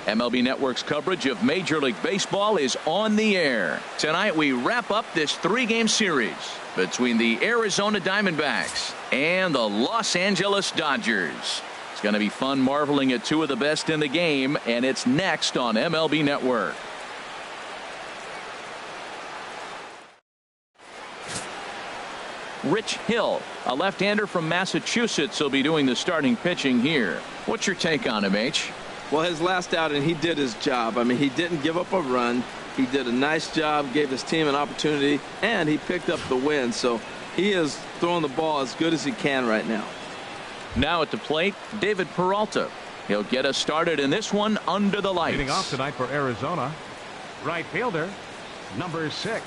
MLB Network's coverage of Major League Baseball is on the air. Tonight we wrap up this 3-game series between the Arizona Diamondbacks and the Los Angeles Dodgers. It's going to be fun marveling at two of the best in the game, and it's next on MLB Network. Rich Hill, a left-hander from Massachusetts, will be doing the starting pitching here. What's your take on him, H? Well, his last outing, he did his job. I mean, he didn't give up a run. He did a nice job, gave his team an opportunity, and he picked up the win. So he is throwing the ball as good as he can right now. Now at the plate, David Peralta. He'll get us started in this one under the lights. Leading off tonight for Arizona, right fielder, number 6.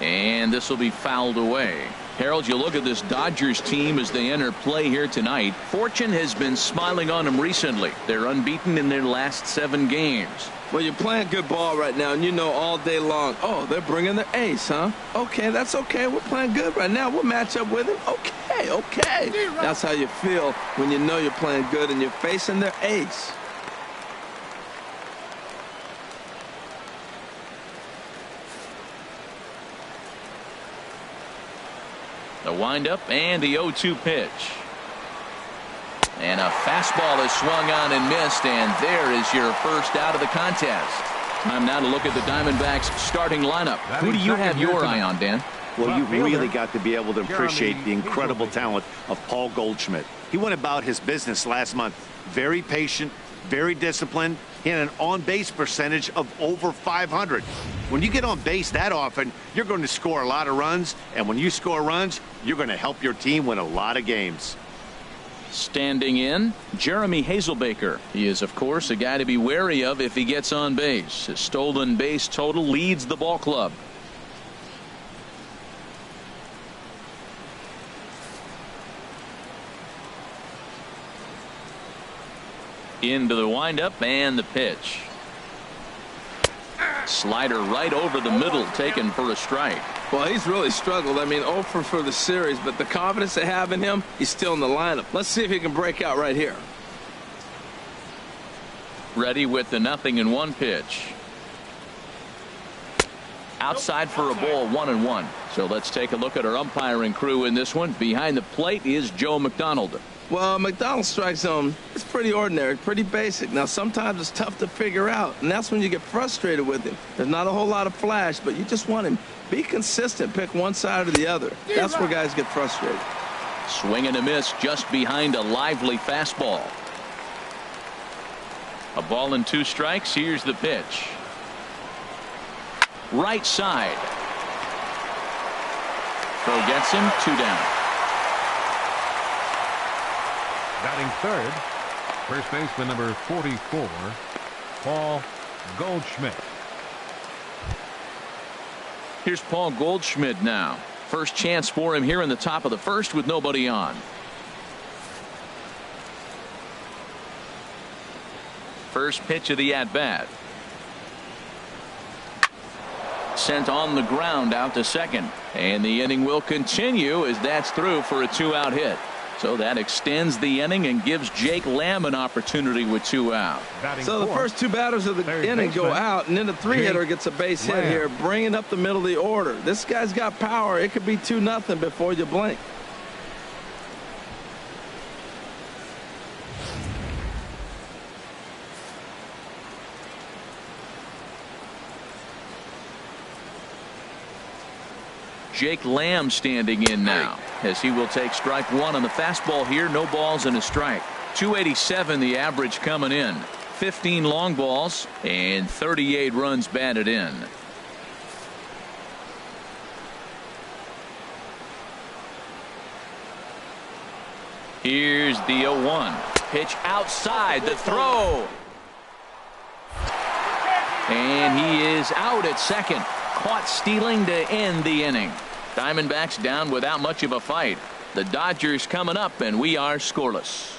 And this will be fouled away. Harold, you look at this Dodgers team as they enter play here tonight. Fortune has been smiling on them recently. They're unbeaten in their last 7 games. Well, you're playing good ball right now, and you know all day long, oh, they're bringing their ace, huh? Okay, that's okay. We're playing good right now. We'll match up with him. Okay. That's how you feel when you know you're playing good and you're facing their ace. The windup and the 0-2 pitch. And a fastball is swung on and missed, and there is your first out of the contest. Time now to look at the Diamondbacks starting lineup. Who do you have your eye on, Dan? Well, you've really got to be able to appreciate the incredible talent of Paul Goldschmidt. He went about his business last month very patient, very disciplined. He had an on-base percentage of over 500. When you get on base that often, you're going to score a lot of runs, and when you score runs, you're going to help your team win a lot of games. Standing in, Jeremy Hazelbaker. He is, of course, a guy to be wary of if he gets on base. His stolen base total leads the ball club. Into the windup and the pitch. Slider right over the middle, taken for a strike. Well, he's really struggled. I mean, 0 for the series, but the confidence they have in him, he's still in the lineup. Let's see if he can break out right here. Ready with the 0-1 pitch. Outside for a ball, 1-1. So let's take a look at our umpiring crew in this one. Behind the plate is Joe McDonald. Well, McDonald's strike zone, it's pretty ordinary, pretty basic. Now, sometimes it's tough to figure out, and that's when you get frustrated with him. There's not a whole lot of flash, but you just want him. Be consistent. Pick one side or the other. That's where guys get frustrated. Swing and a miss just behind a lively fastball. A ball and 2 strikes. Here's the pitch. Right side. Throw gets him, 2 down. Batting third, first baseman number 44, Paul Goldschmidt. Here's Paul Goldschmidt now. First chance for him here in the top of the first with nobody on. First pitch of the at-bat. Sent on the ground out to second. And the inning will continue as that's through for a 2-out hit. So that extends the inning and gives Jake Lamb an opportunity with 2 out. So the first 2 batters of the inning go out, and then the 3-hitter gets a base hit here, bringing up the middle of the order. This guy's got power. It could be 2-0 before you blink. Jake Lamb standing in now as he will take strike 1 on the fastball here. No balls and a strike. 287 the average coming in. 15 long balls and 38 runs batted in. Here's the 0-1 pitch outside the throw. And he is out at second. Caught stealing to end the inning. Diamondbacks down without much of a fight. The Dodgers coming up, and we are scoreless.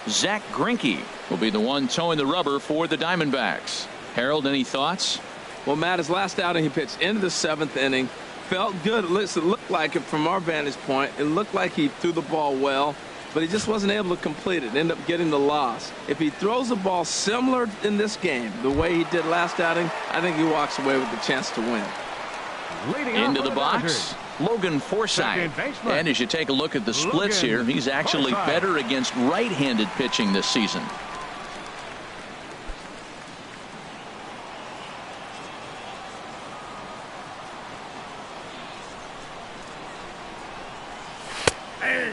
Zach Greinke will be the one towing the rubber for the Diamondbacks. Harold, any thoughts? Well, Matt, his last outing, he pitched into the 7th inning. Felt good. It looked like it from our vantage point. It looked like he threw the ball well, but he just wasn't able to complete it. Ended up getting the loss. If he throws the ball similar in this game, the way he did last outing, I think he walks away with the chance to win. Into the box, Logan Forsythe. And as you take a look at the splits here, he's actually better against right-handed pitching this season.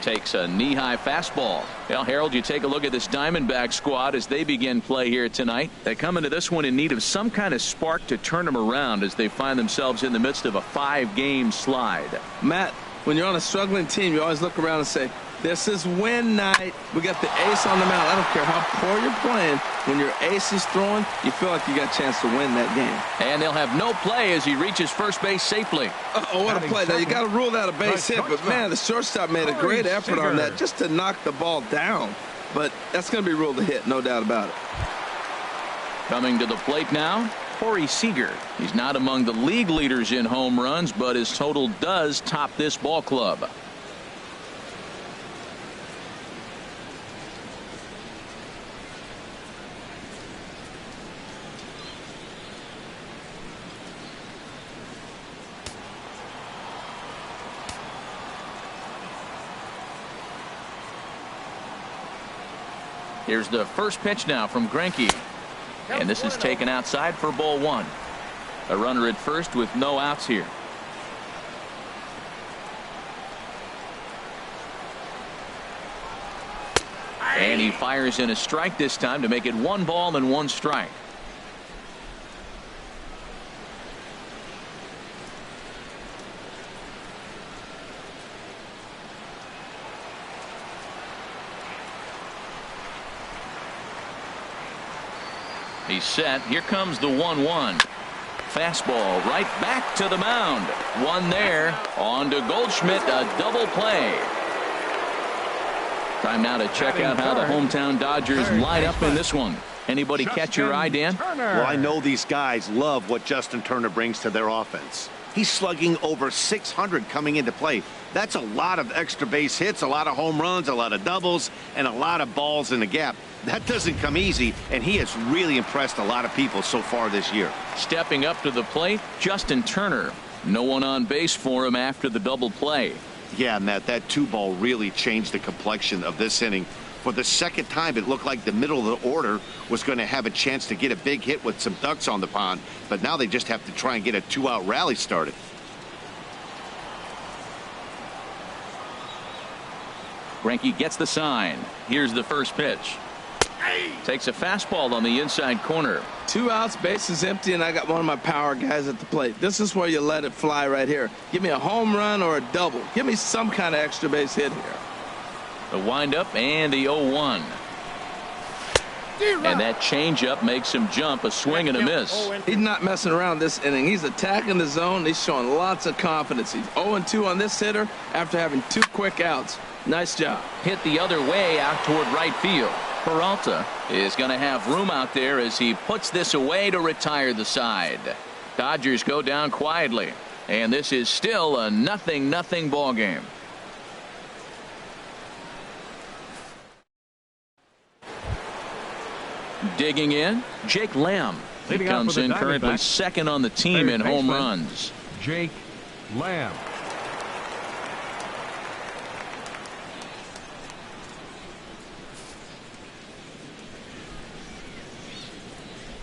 Takes a knee-high fastball. Well, Harold, you take a look at this Diamondback squad as they begin play here tonight. They come into this one in need of some kind of spark to turn them around as they find themselves in the midst of a 5-game slide. Matt, when you're on a struggling team, you always look around and say, this is win night. We got the ace on the mound. I don't care how poor you're playing. When your ace is throwing, you feel like you got a chance to win that game. And they'll have no play as he reaches first base safely. Oh, what a play. Now, you got to rule that a base hit, but, man, the shortstop made a great effort on that just to knock the ball down. But that's going to be ruled a hit, no doubt about it. Coming to the plate now, Corey Seager. He's not among the league leaders in home runs, but his total does top this ball club. Here's the first pitch now from Greinke. And this is taken outside for ball 1. A runner at first with no outs here. And he fires in a strike this time to make it 1 ball and 1 strike. He's set. Here comes the 1-1. Fastball right back to the mound. One there. On to Goldschmidt. A double play. Time now to check out how the hometown Dodgers line up in this one. Anybody catch your eye, Dan? Well, I know these guys love what Justin Turner brings to their offense. He's slugging over 600 coming into play. That's a lot of extra base hits, a lot of home runs, a lot of doubles, and a lot of balls in the gap. That doesn't come easy, and he has really impressed a lot of people so far this year. Stepping up to the plate, Justin Turner. No one on base for him after the double play. Yeah, Matt, that 2-ball really changed the complexion of this inning. For the second time, it looked like the middle of the order was going to have a chance to get a big hit with some ducks on the pond, but now they just have to try and get a 2-out rally started. Greinke gets the sign. Here's the first pitch. Takes a fastball on the inside corner. 2 outs, bases empty, and I got one of my power guys at the plate. This is where you let it fly right here. Give me a home run or a double. Give me some kind of extra base hit here. The windup and the 0-1. And that changeup makes him jump. A swing and a miss. He's not messing around this inning. He's attacking the zone. He's showing lots of confidence. He's 0-2 on this hitter after having 2 quick outs. Nice job. Hit the other way out toward right field. Peralta is going to have room out there as he puts this away to retire the side. Dodgers go down quietly, and this is still a 0-0 ball game. Digging in, Jake Lamb. He comes in currently second on the team in home runs. Jake Lamb.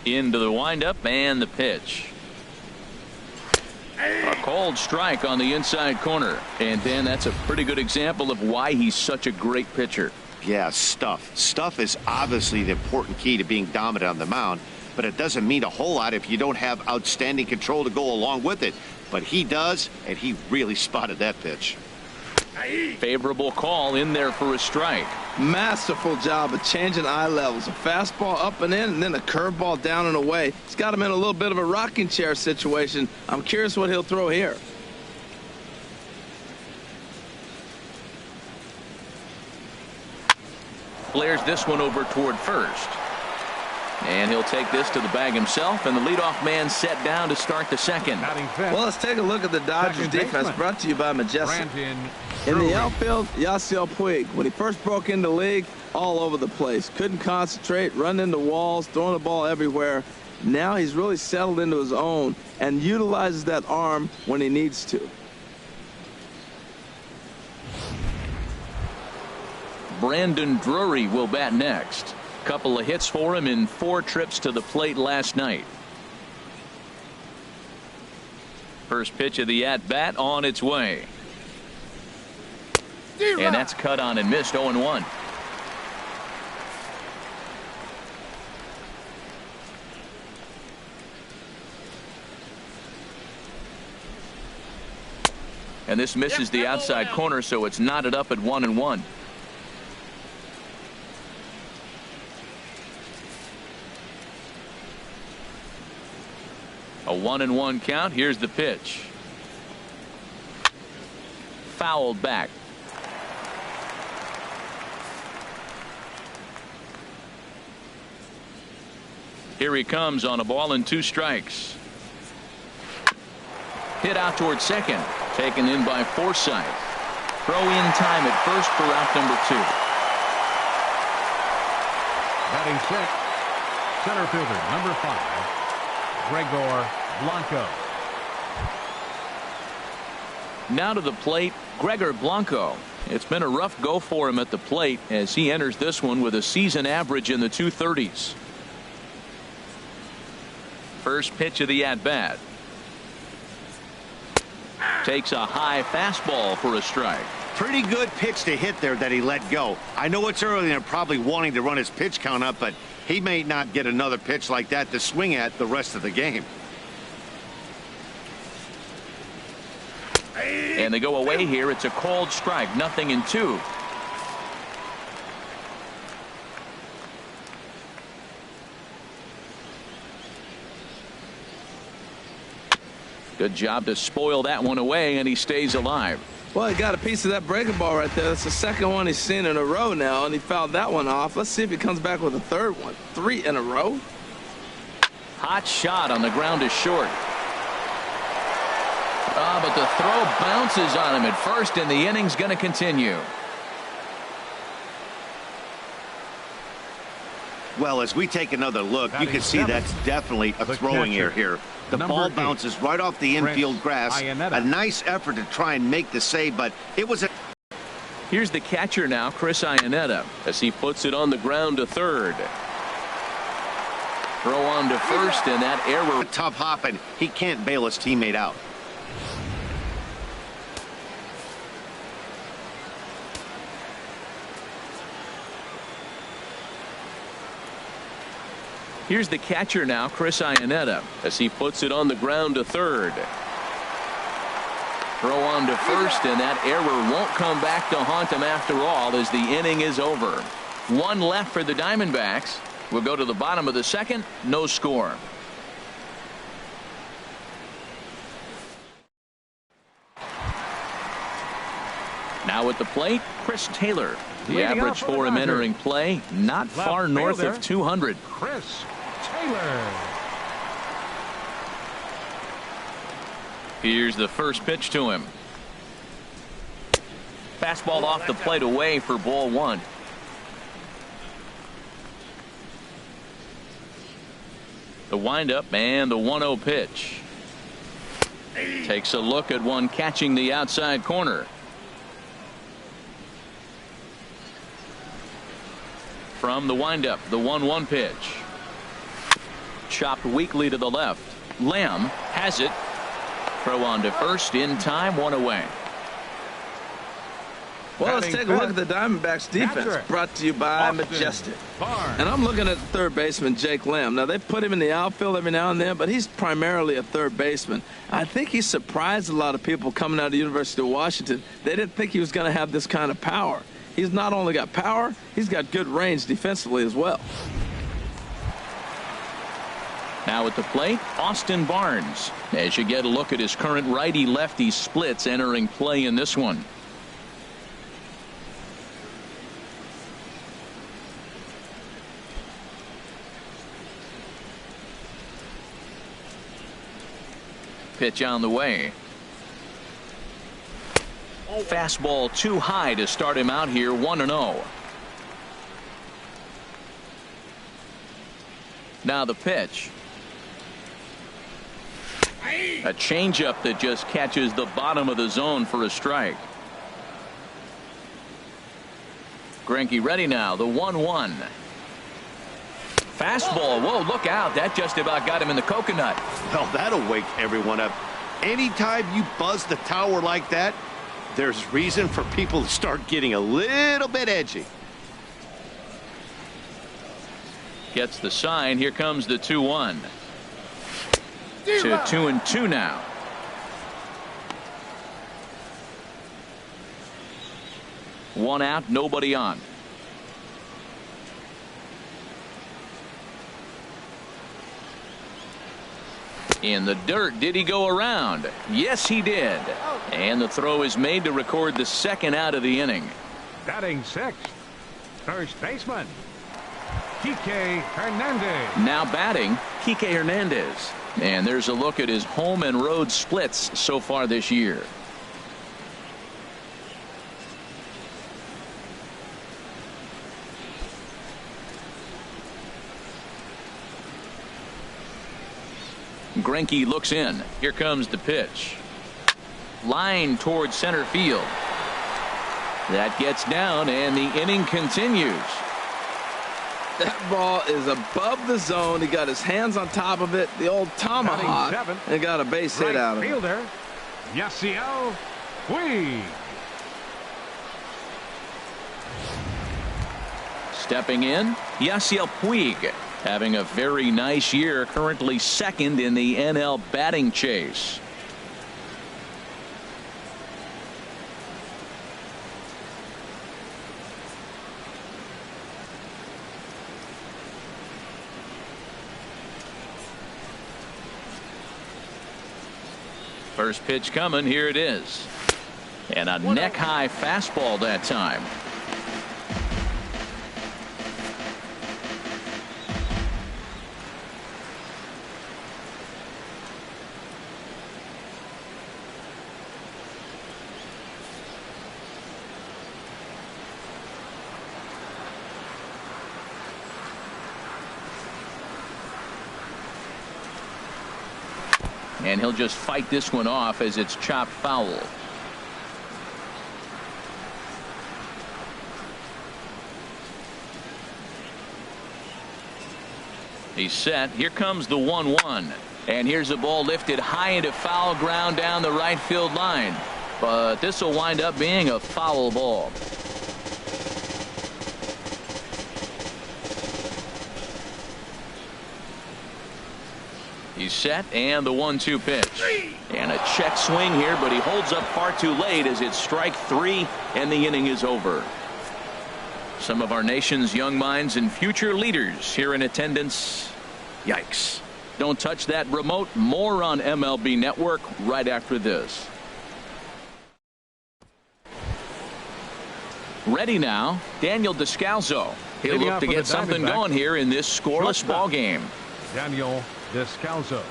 Into the windup and the pitch. A cold strike on the inside corner. And Dan, that's a pretty good example of why he's such a great pitcher. Yeah, stuff. Stuff is obviously the important key to being dominant on the mound, but it doesn't mean a whole lot if you don't have outstanding control to go along with it. But he does, and he really spotted that pitch. Favorable call in there for a strike. Masterful job of changing eye levels. A fastball up and in, and then a curveball down and away. He's got him in a little bit of a rocking chair situation. I'm curious what he'll throw here. Flares this one over toward first. And he'll take this to the bag himself, and the leadoff man set down to start the second. Well, let's take a look at the Dodgers defense, brought to you by Majestic. In the outfield, Yasiel Puig, when he first broke into the league, all over the place. Couldn't concentrate, run into walls, throwing the ball everywhere. Now he's really settled into his own and utilizes that arm when he needs to. Brandon Drury will bat next. Couple of hits for him in 4 trips to the plate last night. First pitch of the at-bat on its way. And that's cut on and missed. 0-1. And this misses the outside corner, so it's knotted up at 1-1. A 1-1 count. Here's the pitch. Fouled back. Here he comes on a ball and 2 strikes. Hit out towards second. Taken in by Forsythe. Throw in time at first for out number 2. Batting 6, center fielder number 5, Gregor Blanco. Now to the plate, Gregor Blanco. It's been a rough go for him at the plate as he enters this one with a season average in the 230s. First pitch of the at-bat. Takes a high fastball for a strike. Pretty good pitch to hit there that he let go. I know it's early and they're probably wanting to run his pitch count up, but he may not get another pitch like that to swing at the rest of the game. And they go away here. It's a called strike. 0-2. Good job to spoil that one away, and he stays alive. Well, he got a piece of that breaking ball right there. That's the second one he's seen in a row now, and he fouled that one off. Let's see if he comes back with a third one. 3 in a row. Hot shot on the ground is short. But the throw bounces on him at first, and the inning's going to continue. Well, as we take another look, you can see that's definitely a throwing error here. The ball bounces right off the infield grass. A nice effort to try and make the save, but it was a... Here's the catcher now, Chris Iannetta, as he puts it on the ground to third. Throw on to first, and that error. Tough hop, and he can't bail his teammate out. Here's the catcher now, Chris Iannetta, as he puts it on the ground to third. Throw on to first, and that error won't come back to haunt him after all as the inning is over. 1 left for the Diamondbacks. We'll go to the bottom of the second. No score. Now at the plate, Chris Taylor. The average for him entering play, not far north of 200. Chris Taylor. Here's the first pitch to him. Fastball off the plate away for ball 1. The windup and the 1-0 pitch. Takes a look at one catching the outside corner. From the windup, the 1-1 pitch. Chopped weakly to the left. Lamb has it. Throw on to first in time, 1 away. Well, let's take a look at the Diamondbacks defense, brought to you by Majestic. And I'm looking at third baseman Jake Lamb. Now, they put him in the outfield every now and then, but he's primarily a third baseman. I think he surprised a lot of people coming out of the University of Washington. They didn't think he was going to have this kind of power. He's not only got power, he's got good range defensively as well. Now at the plate, Austin Barnes. As you get a look at his current righty-lefty splits entering play in this one. pitch on the way. Fastball too high to start him out here, 1-0. Now the pitch. A changeup that just catches the bottom of the zone for a strike. Greinke ready now, the 1-1. Fastball, whoa, look out, that just about got him in the coconut. Well, that'll wake everyone up. Anytime you buzz the tower like that, there's reason for people to start getting a little bit edgy. Gets the sign, here comes the 2-1. To 2-2 now. One out, nobody on. In the dirt, did he go around? Yes, he did. And the throw is made to record the second out of the inning. Batting sixth, first baseman, Kike Hernandez. Now batting, Kike Hernandez. And there's a look at his home and road splits so far this year. Greinke looks in. Here comes the pitch. Line towards center field. That gets down and the inning continues. That ball is above the zone. He got his hands on top of it, the old tomahawk, and got a base hit out of it. Fielder, Yasiel Puig. Stepping in, Yasiel Puig, having a very nice year, currently second in the NL batting chase. First pitch coming, here it is. And a neck-high fastball that time. And he'll just fight this one off as it's chopped foul. He's set. Here comes the 1-1. And here's a ball lifted high into foul ground down the right field line. But this will wind up being a foul ball. He's set, and the 1-2 pitch. And a check swing here, but he holds up far too late as it's strike three, and the inning is over. Some of our nation's young minds and future leaders here in attendance. Yikes. Don't touch that remote. More on MLB Network right after this. Ready now, Daniel Descalso. He'll look to get something going here in this scoreless ball game. Daniel Descalso.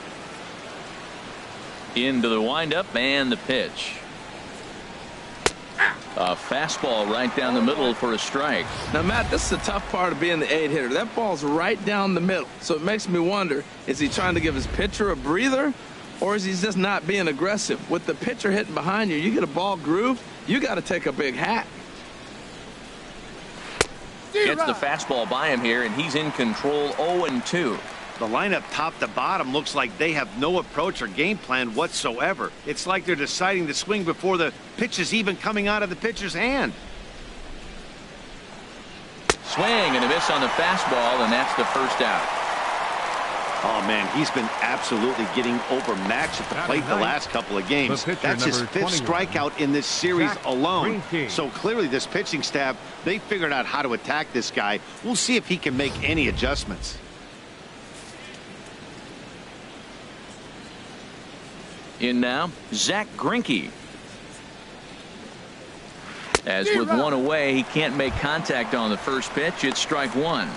Into the windup and the pitch. A fastball right down the middle for a strike. Now, Matt, this is the tough part of being the 8-hitter. That ball's right down the middle. So it makes me wonder, is he trying to give his pitcher a breather, or is he just not being aggressive? With the pitcher hitting behind you, you get a ball groove, you got to take a big hack. Gets the fastball by him here, and he's in control 0-2. The lineup top to bottom looks like they have no approach or game plan whatsoever. It's like they're deciding to swing before the pitch is even coming out of the pitcher's hand. Swing and a miss on the fastball, and that's the first out. Oh, man, he's been absolutely getting overmatched at the plate the last couple of games. That's his fifth strikeout in this series alone. So clearly this pitching staff, they figured out how to attack this guy. We'll see if he can make any adjustments. In now, Zach Greinke. As with one away, he can't make contact on the first pitch. It's strike one.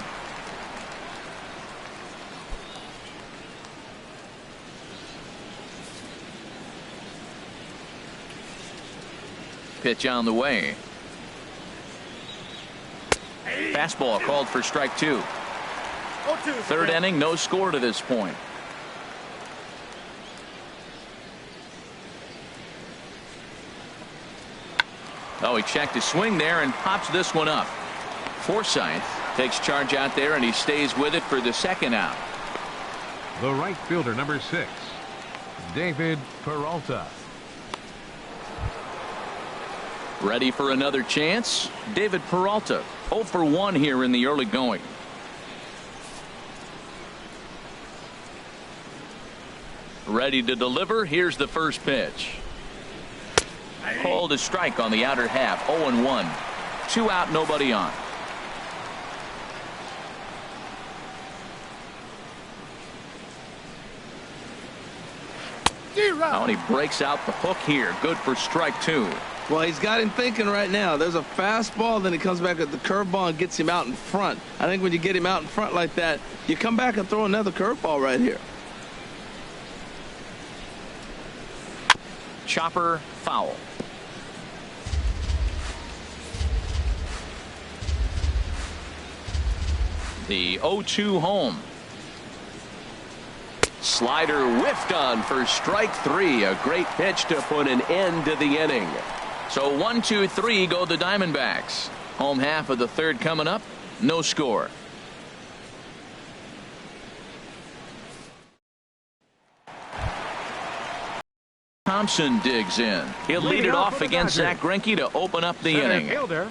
pitch on the way. Fastball called for strike 2. Third inning, no score to this point. Oh, he checked his swing there and pops this one up. Forsythe takes charge out there, and he stays with it for the second out. The right fielder, number 6, David Peralta. Ready for another chance? David Peralta, 0 for 1 here in the early going. Ready to deliver. Here's the first pitch. Called a strike on the outer half. 0-1. 2 out, nobody on. Oh, and he breaks out the hook here. Good for strike 2. Well, he's got him thinking right now. There's a fastball, then he comes back at the curveball and gets him out in front. I think when you get him out in front like that, you come back and throw another curveball right here. Chopper foul. The 0-2 home. Slider whiffed on for strike 3. A great pitch to put an end to the inning. So 1-2-3 go the Diamondbacks. Home half of the third coming up. No score. Thompson digs in. He'll lead it off against Zach Greinke to open up the inning. Fielder,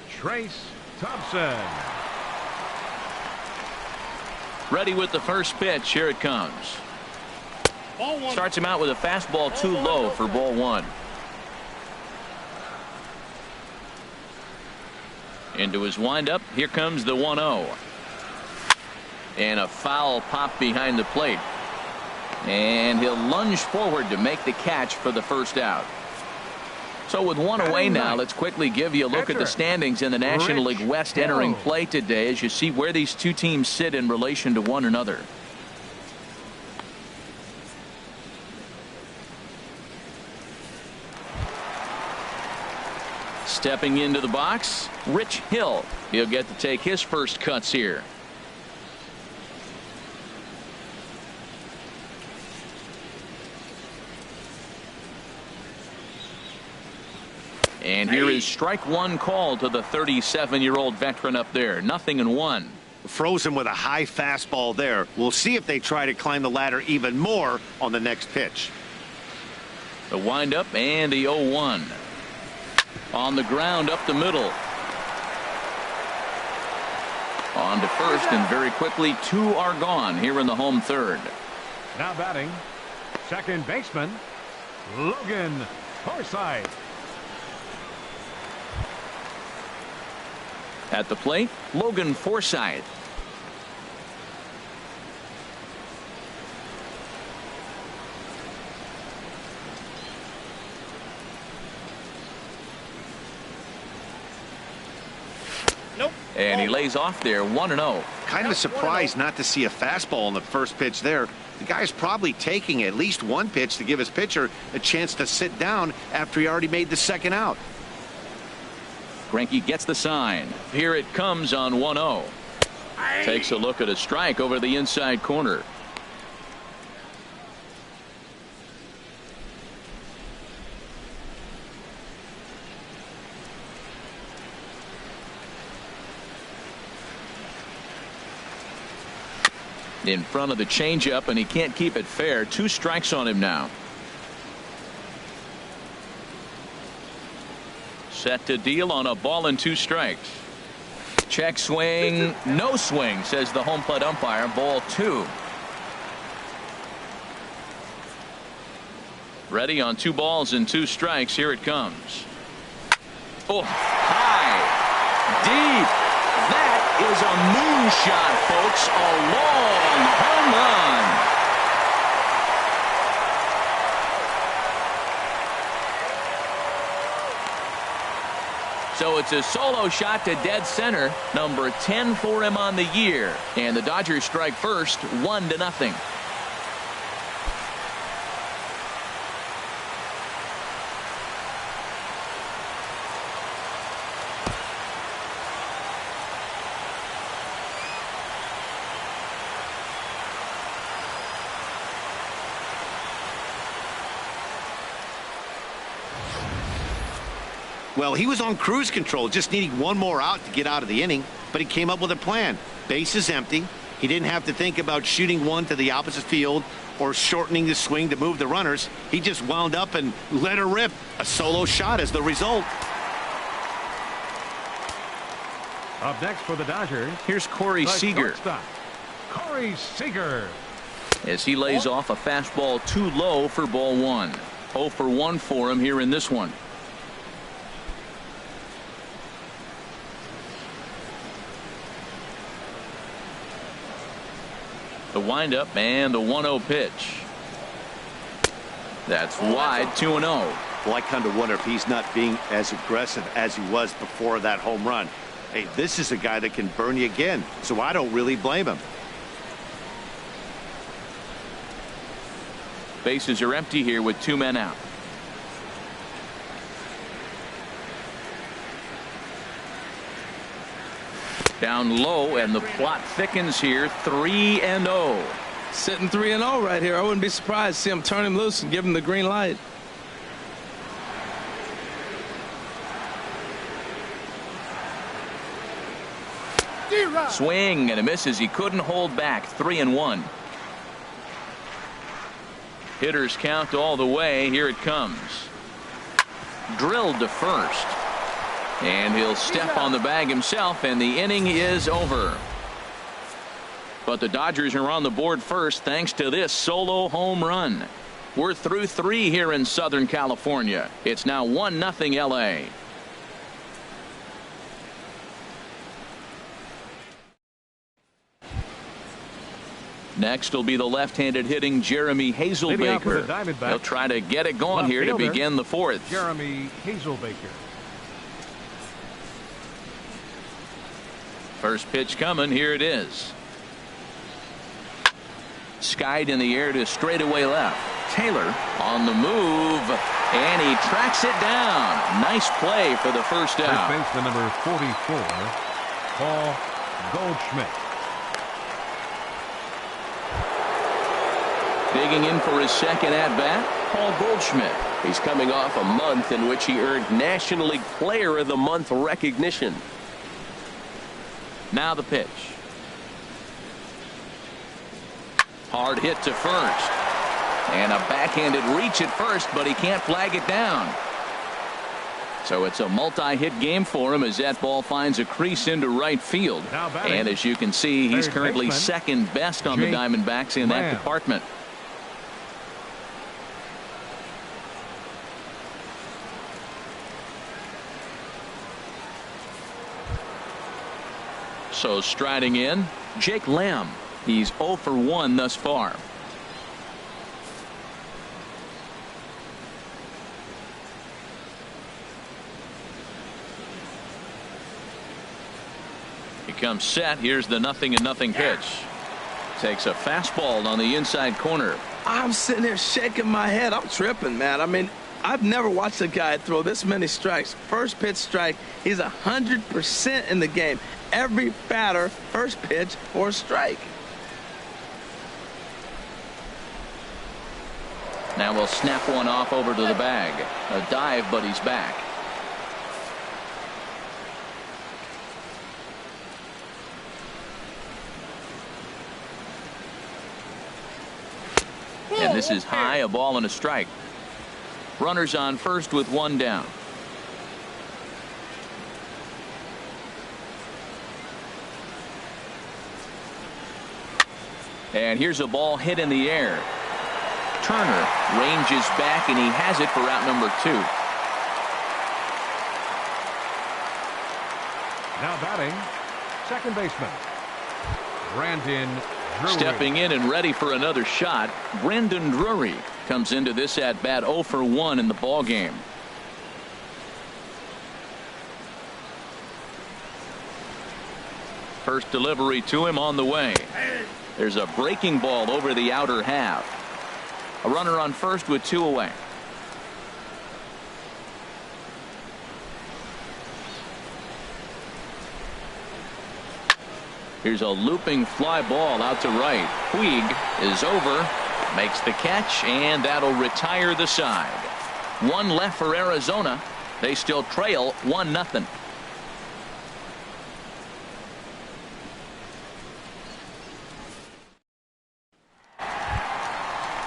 Trace Thompson. Ready with the first pitch. Here it comes. Starts him out with a fastball too low for ball 1. Into his windup. Here comes the 1-0. And a foul pop behind the plate. And he'll lunge forward to make the catch for the first out. So with 1 away now, let's quickly give you a look at the standings in the National League West entering play today as you see where these two teams sit in relation to one another. Stepping into the box, Rich Hill. He'll get to take his first cuts here. And here is strike 1 called to the 37-year-old veteran up there. 0-1. Frozen with a high fastball there. We'll see if they try to climb the ladder even more on the next pitch. The windup and the 0-1. On the ground up the middle. On to first, and very quickly 2 are gone here in the home third. Now batting, second baseman, Logan Forsythe. At the plate, Logan Forsythe. Nope. And he lays off there. 1-0. Kind of surprised not to see a fastball on the first pitch there. The guy's probably taking at least one pitch to give his pitcher a chance to sit down after he already made the second out. Greinke gets the sign. Here it comes on 1-0. Takes a look at a strike over the inside corner. In front of the changeup, and he can't keep it fair. 2 strikes on him now. Set to deal on a ball and 2 strikes. Check swing. No swing, says the home plate umpire. Ball 2. Ready on 2 balls and 2 strikes. Here it comes. Oh, high. Deep. That is a moonshot, folks. A long home run. So it's a solo shot to dead center. Number 10 for him on the year. And the Dodgers strike first, 1-0. Well, he was on cruise control, just needing one more out to get out of the inning, but he came up with a plan. Base is empty. He didn't have to think about shooting one to the opposite field or shortening the swing to move the runners. He just wound up and let her rip. A solo shot as the result. Up next for the Dodgers, Here's Corey Seager. Corey Seager. As he lays off a fastball too low for ball one. 0 for 1 for him here in this one. The windup and the 1-0 pitch. That's wide, 2-0. Well, I kind of wonder if he's not being as aggressive as he was before that home run. Hey, this is a guy that can burn you again, so I don't really blame him. Bases are empty here with 2 men out. Down low, and the plot thickens here. 3-0. Sitting 3-0 right here. I wouldn't be surprised to see him turn him loose and give him the green light. Swing and a miss as he couldn't hold back. 3-1. Hitters count all the way. Here it comes. Drilled to first. And he'll step on the bag himself, and the inning is over. But the Dodgers are on the board first thanks to this solo home run. We're through 3 here in Southern California. It's now 1-0 LA. Next will be the left-handed hitting Jeremy Hazelbaker. He'll try to get it going here to begin the 4th. Jeremy Hazelbaker. First pitch coming. Here it is. Skied in the air to straightaway left. Taylor on the move, and he tracks it down. Nice play for the first out. First baseman number 44, Paul Goldschmidt. Digging in for his second at-bat, Paul Goldschmidt. He's coming off a month in which he earned National League Player of the Month recognition. Now the pitch. Hard hit to first. And a backhanded reach at first, but he can't flag it down. So it's a multi-hit game for him as that ball finds a crease into right field. And as you can see, he's currently second best on the Diamondbacks in that department. So striding in, Jake Lamb. He's 0 for 1 thus far. He comes set. Here's the 0-0 pitch. Takes a fastball on the inside corner. I'm sitting here shaking my head. I'm tripping, man. I mean, I've never watched a guy throw this many strikes. First pitch strike. He's 100% in the game. Every batter, first pitch or a strike. Now we'll snap one off over to the bag. A dive, but he's back. And this is high, a ball and a strike. Runners on first with 1 down. And here's a ball hit in the air. Turner ranges back, and he has it for out number 2. Now batting, second baseman Brandon Drury. Stepping in and ready for another shot, Brandon Drury comes into this at bat 0 for 1 in the ball game. First delivery to him on the way. There's a breaking ball over the outer half. A runner on first with 2 away. Here's a looping fly ball out to right. Puig is over, makes the catch, and that'll retire the side. 1 left for Arizona. They still trail 1-0.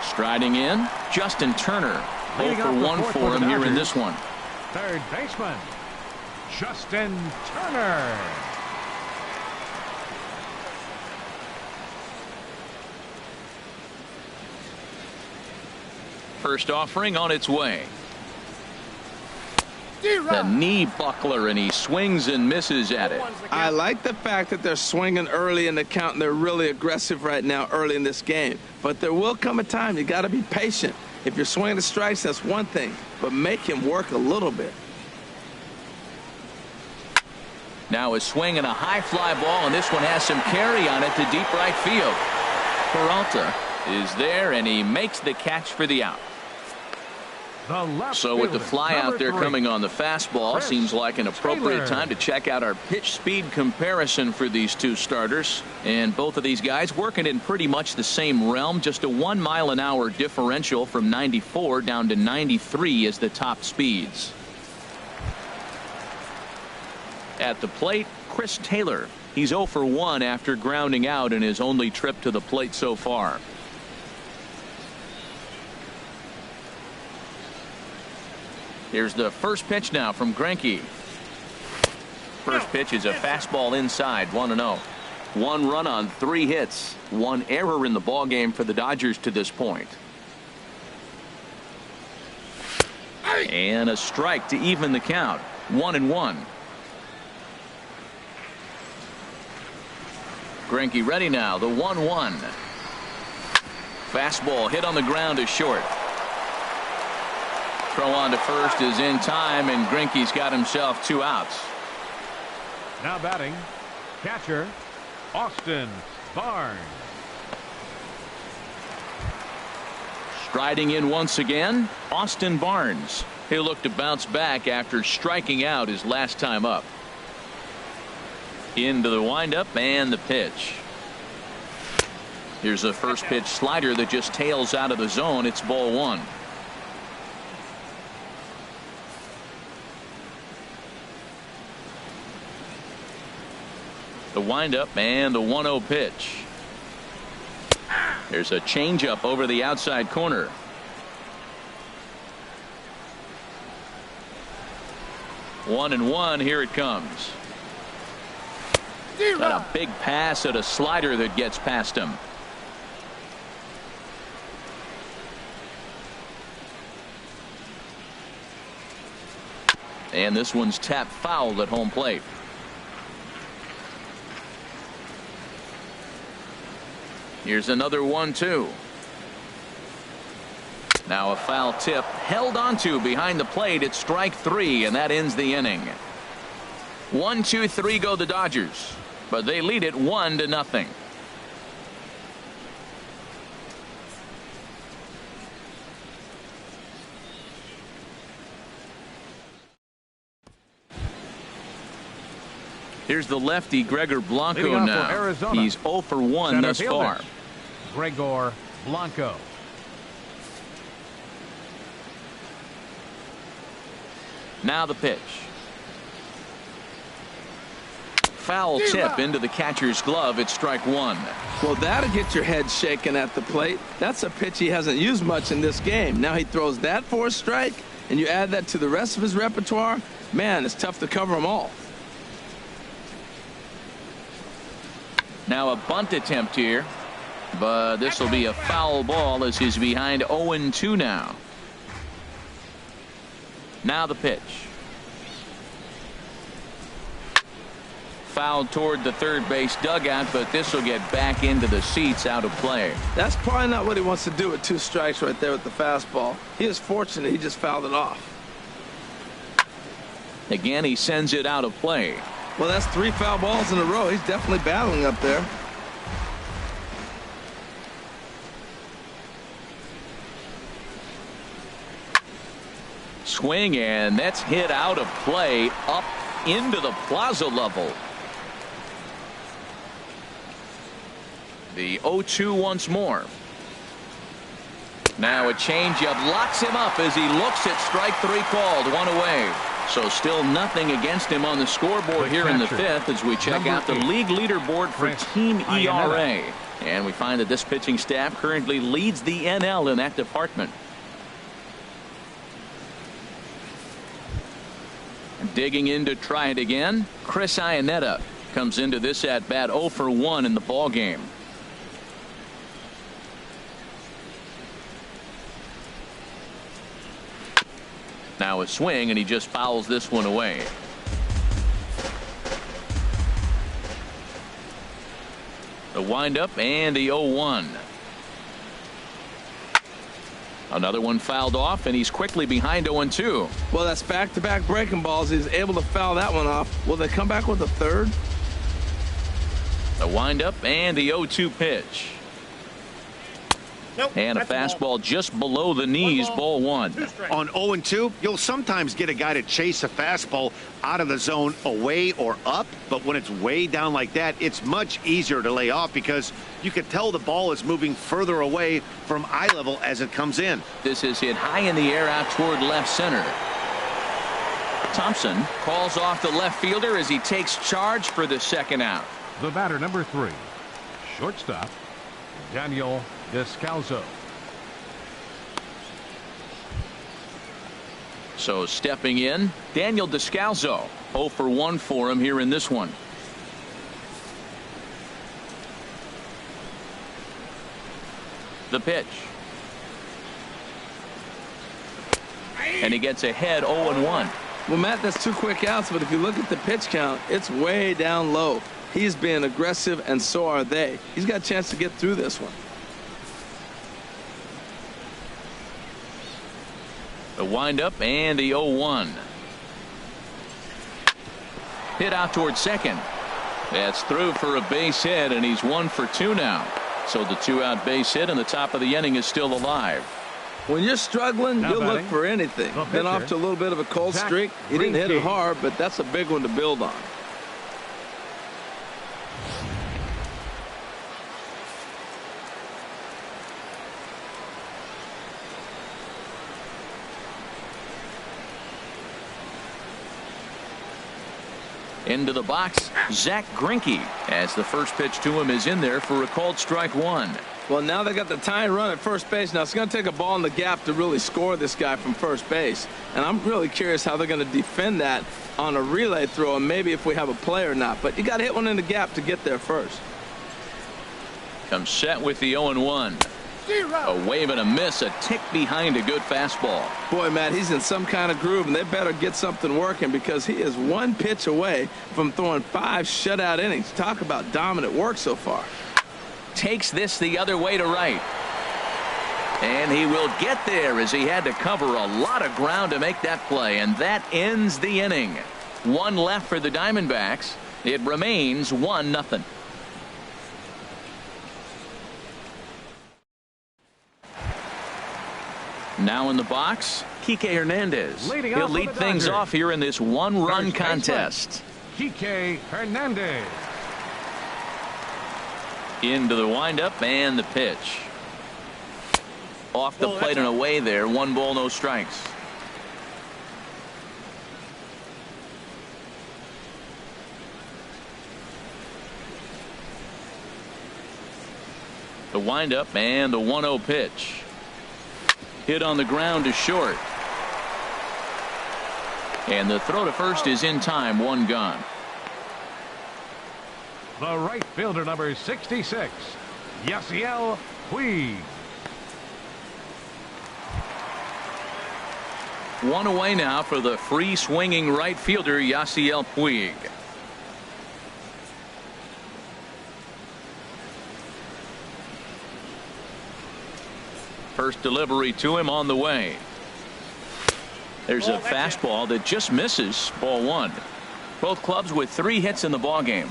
Striding in, Justin Turner. 0 for 1 for him here in this one. Third baseman, Justin Turner. First offering on its way. The knee buckler, and he swings and misses at it. I like the fact that they're swinging early in the count, and they're really aggressive right now early in this game. But there will come a time you got to be patient. If you're swinging the strikes, that's one thing, but make him work a little bit. Now a swing and a high fly ball, and this one has some carry on it to deep right field. Peralta is there, and he makes the catch for the out. So with the fly out there coming on the fastball, seems like an appropriate time to check out our pitch speed comparison for these two starters. And both of these guys working in pretty much the same realm. Just a 1 mile-an-hour differential from 94 down to 93 is the top speeds. At the plate, Chris Taylor. He's 0 for 1 after grounding out in his only trip to the plate so far. Here's the first pitch now from Greinke. First pitch is a fastball inside, 1-0. 1 run on 3 hits. 1 error in the ballgame for the Dodgers to this point. And a strike to even the count. 1-1. Greinke ready now. The 1-1. Fastball hit on the ground is short. Throw on to first is in time, and Greinke's got himself 2 outs. Now batting, catcher, Austin Barnes. Striding in once again, Austin Barnes. He'll look to bounce back after striking out his last time up. Into the windup and the pitch. Here's a first pitch slider that just tails out of the zone. It's ball 1. The windup and the 1-0 pitch. There's a changeup over the outside corner. One and one. Here it comes. Got a big pass at a slider that gets past him. And this one's tapped foul at home plate. Here's another 1-2. Now a foul tip held onto behind the plate. It's strike 3, and that ends the inning. 1-2-3 go the Dodgers, but they lead it 1-0. Here's the lefty Gregor Blanco now. He's 0 for 1 thus far. Gregor Blanco. Now the pitch. Foul tip into the catcher's glove. It's strike 1. Well, that'll get your head shaken at the plate. That's a pitch he hasn't used much in this game. Now he throws that for a strike, and you add that to the rest of his repertoire. Man, it's tough to cover them all. Now a bunt attempt here, but this will be a foul ball as he's behind 0-2 now. Now the pitch. Fouled toward the third base dugout, but this will get back into the seats, out of play. That's probably not what he wants to do with 2 strikes right there with the fastball. He is fortunate he just fouled it off. Again, he sends it out of play. Well, that's 3 foul balls in a row. He's definitely battling up there. Swing, and that's hit out of play up into the plaza level. The 0-2 once more. Now a changeup locks him up as he looks at strike 3 called. 1 away. So still nothing against him on the scoreboard here in the fifth as we check out the league leaderboard for team ERA. And we find that this pitching staff currently leads the NL in that department. Digging in to try it again, Chris Iannetta comes into this at bat 0 for 1 in the ball game. Now a swing, and he just fouls this one away. The windup and the 0-1. Another one fouled off, and he's quickly behind 0-2. Well, that's back-to-back breaking balls. He's able to foul that one off. Will they come back with a third? The windup and the 0-2 pitch. Nope, and a fastball just below the knees, ball one. On 0-2, you'll sometimes get a guy to chase a fastball out of the zone away or up, but when it's way down like that, it's much easier to lay off because you can tell the ball is moving further away from eye level as it comes in. This is hit high in the air out toward left center. Thompson calls off the left fielder as he takes charge for the second out. The batter, number 3, shortstop, Daniel Descalzo. So stepping in, Daniel Descalzo. 0 for 1 for him here in this one. The pitch. And he gets ahead 0-1. Well, Matt, that's 2 quick outs, but if you look at the pitch count, it's way down low. He's being aggressive, and so are they. He's got a chance to get through this one. The windup and the 0-1. Hit out toward second. That's through for a base hit, and he's 1 for 2 now. So the 2-out base hit, and the top of the inning is still alive. When you're struggling, you'll look for anything. Been off to a little bit of a cold streak. He didn't hit it hard, but that's a big one to build on. Into the box, Zach Greinke, as the first pitch to him is in there for a called strike 1. Well, now they got the tying run at first base. Now it's going to take a ball in the gap to really score this guy from first base. And I'm really curious how they're going to defend that on a relay throw, and maybe if we have a play or not. But you got to hit one in the gap to get there first. Comes set with the 0-1. A wave and a miss, a tick behind a good fastball. Boy, Matt, he's in some kind of groove, and they better get something working because he is 1 pitch away from throwing 5 shutout innings. Talk about dominant work so far. Takes this the other way to right. And he will get there as he had to cover a lot of ground to make that play, and that ends the inning. 1 left for the Diamondbacks. It remains 1-0. Now in the box, Kike Hernandez. He'll lead things off here in this 1-run contest. Kike Hernandez. Into the windup and the pitch. Off the plate and away there. 1 ball, no strikes. The windup and the 1-0 pitch. Hit on the ground to short. And the throw to first is in time. 1 gone. The right fielder, number 66, Yasiel Puig. 1 away now for the free swinging right fielder, Yasiel Puig. First delivery to him on the way. There's a fastball that just misses, ball 1. Both clubs with 3 hits in the ball game.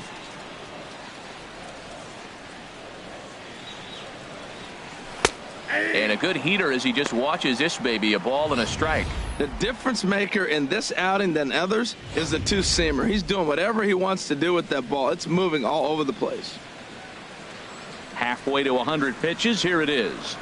And a good heater as he just watches this baby, a ball and a strike. The difference maker in this outing than others is the 2-seamer. He's doing whatever he wants to do with that ball. It's moving all over the place. Halfway to 100 pitches. Here it is.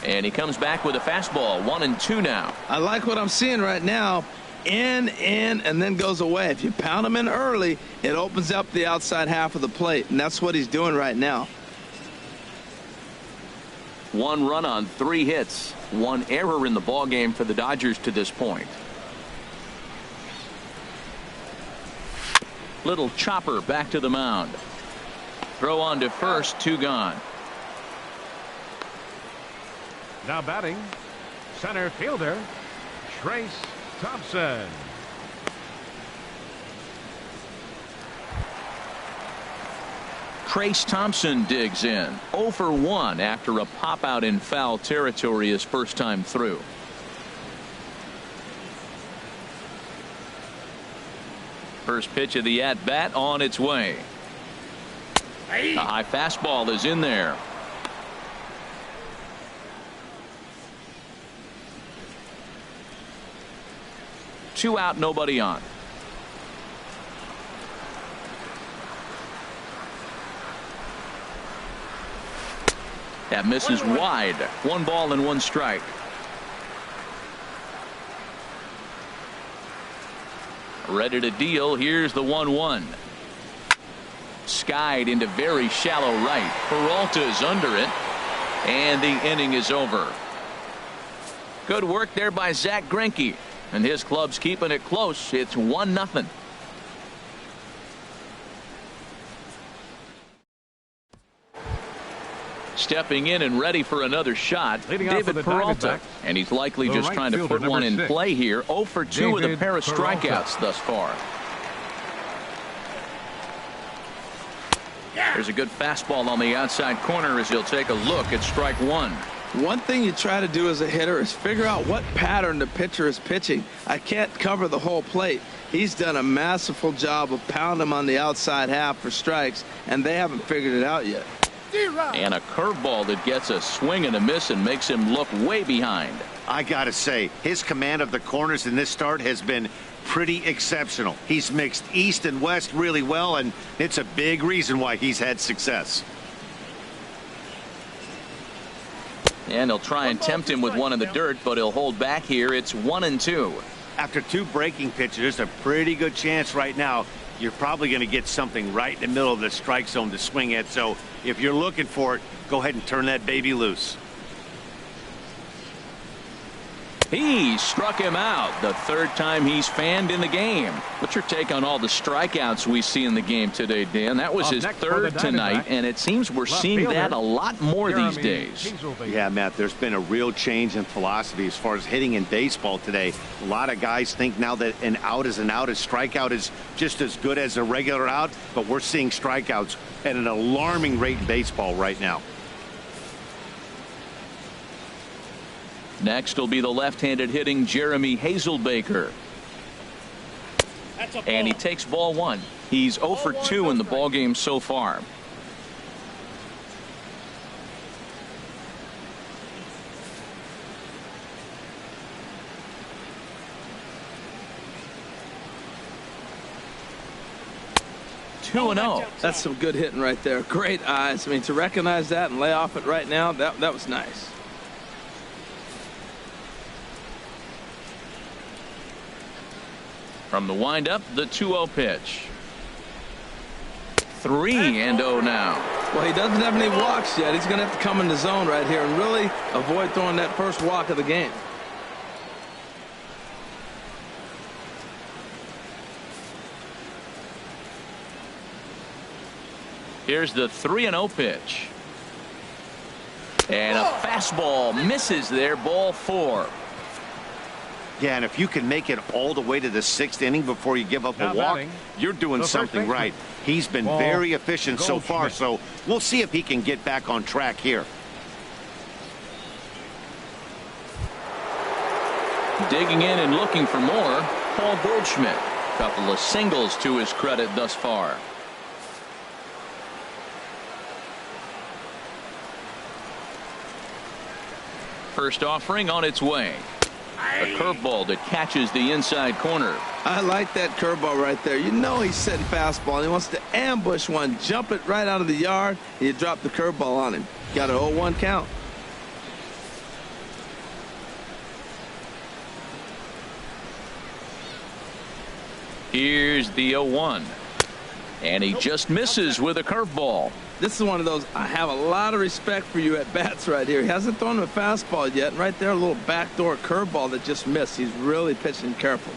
And he comes back with a fastball. 1-2 now. I like what I'm seeing right now. in, and then goes away. If you pound him in early, it opens up the outside half of the plate, and that's what he's doing right now. 1 run on 3 hits. 1 error in the ballgame for the Dodgers to this point. Little chopper back to the mound. Throw on to first, 2 gone. Now batting, center fielder, Trace Thompson. Trace Thompson digs in. 0 for 1 after a pop out in foul territory his first time through. First pitch of the at bat on its way. The high fastball is in there. Two out, nobody on. That misses wide. 1 ball and 1 strike. Ready to deal. Here's the 1-1. Skied into very shallow right. Peralta's under it. And the inning is over. Good work there by Zach Greinke. And his club's keeping it close. It's 1-0. Stepping in and ready for another shot, David Peralta. And he's likely just trying to put one in play here. 0 for 2 with a pair of strikeouts thus far. There's a good fastball on the outside corner as he'll take a look at strike 1. One thing you try to do as a hitter is figure out what pattern the pitcher is pitching. I can't cover the whole plate. He's done a masterful job of pounding him on the outside half for strikes, and they haven't figured it out yet. And a curveball that gets a swing and a miss and makes him look way behind. I gotta say, his command of the corners in this start has been pretty exceptional. He's mixed east and west really well, and it's a big reason why he's had success. And he'll try and tempt him with one in the dirt, but he'll hold back here. It's 1-2. After 2 breaking pitches, there's a pretty good chance right now you're probably going to get something right in the middle of the strike zone to swing at. So if you're looking for it, go ahead and turn that baby loose. He struck him out the 3rd time he's fanned in the game. What's your take on all the strikeouts we see in the game today, Dan? That was his 3rd tonight, and it seems we're seeing that a lot more these days. Yeah, Matt, there's been a real change in philosophy as far as hitting in baseball today. A lot of guys think now that an out is an out. A strikeout is just as good as a regular out, but we're seeing strikeouts at an alarming rate in baseball right now. Next will be the left-handed hitting Jeremy Hazelbaker. And he takes ball 1. He's 0 for 2 in the ballgame so far. Two and 0. That's some good hitting right there. Great eyes. I mean, to recognize that and lay off it right now, that was nice. From the windup, the 2-0 pitch. 3-0 now. Well, he doesn't have any walks yet. He's going to have to come in the zone right here and really avoid throwing that first walk of the game. Here's the 3-0 pitch. And a fastball misses there, ball 4. Yeah, and if you can make it all the way to the 6th inning before you give up a walk, you're doing something right. He's been very efficient so far, so we'll see if he can get back on track here. Digging in and looking for more, Paul Goldschmidt. Couple of singles to his credit thus far. First offering on its way. A curveball that catches the inside corner. I like that curveball right there. You know he's setting fastball, and he wants to ambush one, jump it right out of the yard, and you drop the curveball on him. Got an 0-1 count. Here's the 0-1. And he just misses with a curveball. This is one of those, I have a lot of respect for you at bats right here. He hasn't thrown him a fastball yet. And right there, a little backdoor curveball that just missed. He's really pitching careful.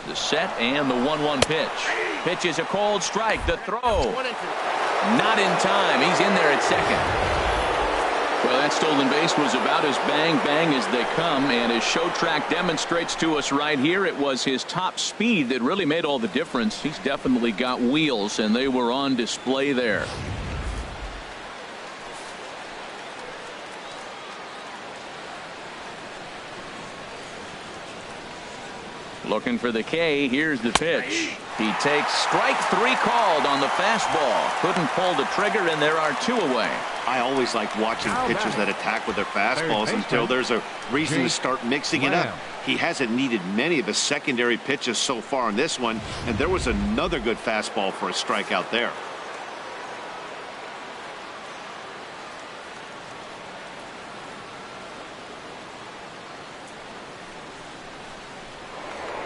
The set and the 1-1 pitch. Pitch is a cold strike. The throw. Not in time. He's in there at second. Well, that stolen base was about as bang as they come, and as show track demonstrates to us right here, it was his top speed that really made all the difference. He's definitely got wheels, and they were on display there. Looking for the K. Here's the pitch. He takes strike 3 called on the fastball. Couldn't pull the trigger, and there are 2 away. I always like watching pitchers that attack with their fastballs until there's a reason to start mixing it up. He hasn't needed many of his secondary pitches so far in this one, and there was another good fastball for a strikeout there.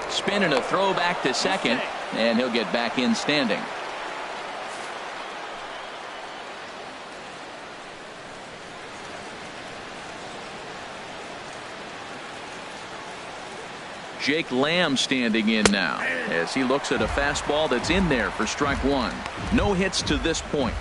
Spin and a throw back to second, and he'll get back in standing. Jake Lamb standing in now as he looks at a fastball that's in there for strike 1. No hits to this point.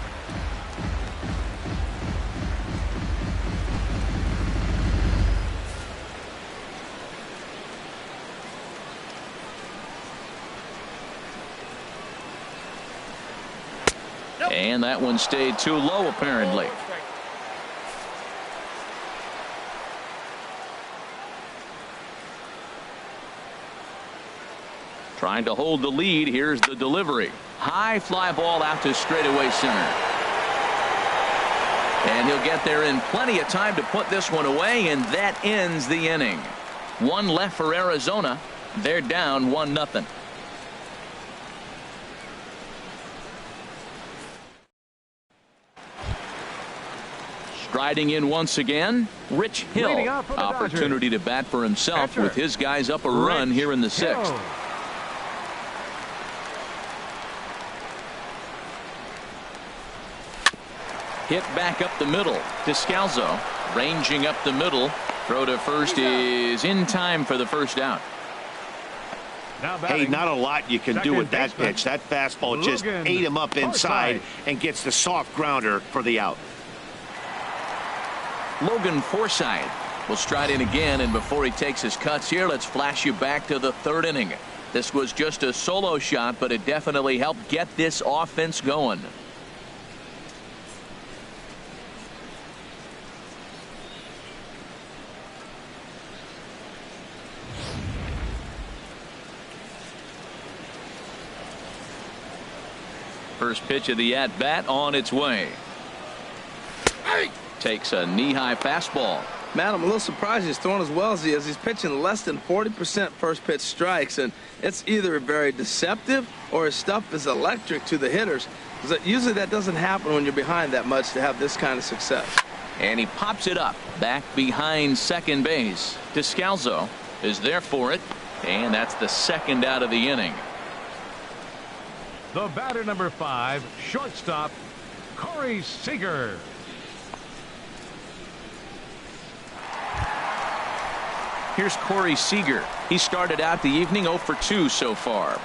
And that one stayed too low, apparently. Trying to hold the lead. Here's the delivery. High fly ball out to straightaway center. And he'll get there in plenty of time to put this one away, and that ends the inning. 1 left for Arizona. They're down 1-0. Striding in once again, Rich Hill. Opportunity to bat for himself with his guys up a run here in the 6th. Hit back up the middle. Descalzo ranging up the middle. Throw to first is in time for the first out. Hey, not a lot you can do with that pitch. That fastball just ate him up inside and gets the soft grounder for the out. Logan Forsythe will stride in again, and before he takes his cuts here, let's flash you back to the 3rd inning. This was just a solo shot, but it definitely helped get this offense going. First pitch of the at-bat on its way. Takes a knee-high fastball. Matt, I'm a little surprised he's throwing as well as he is. He's pitching less than 40% first pitch strikes, and it's either very deceptive or his stuff is electric to the hitters. Usually that doesn't happen when you're behind that much to have this kind of success. And he pops it up back behind second base. Descalzo is there for it, and that's the 2nd out of the inning. The batter, number 5, shortstop, Corey Seager. Here's Corey Seager. He started out the evening 0 for 2 so far.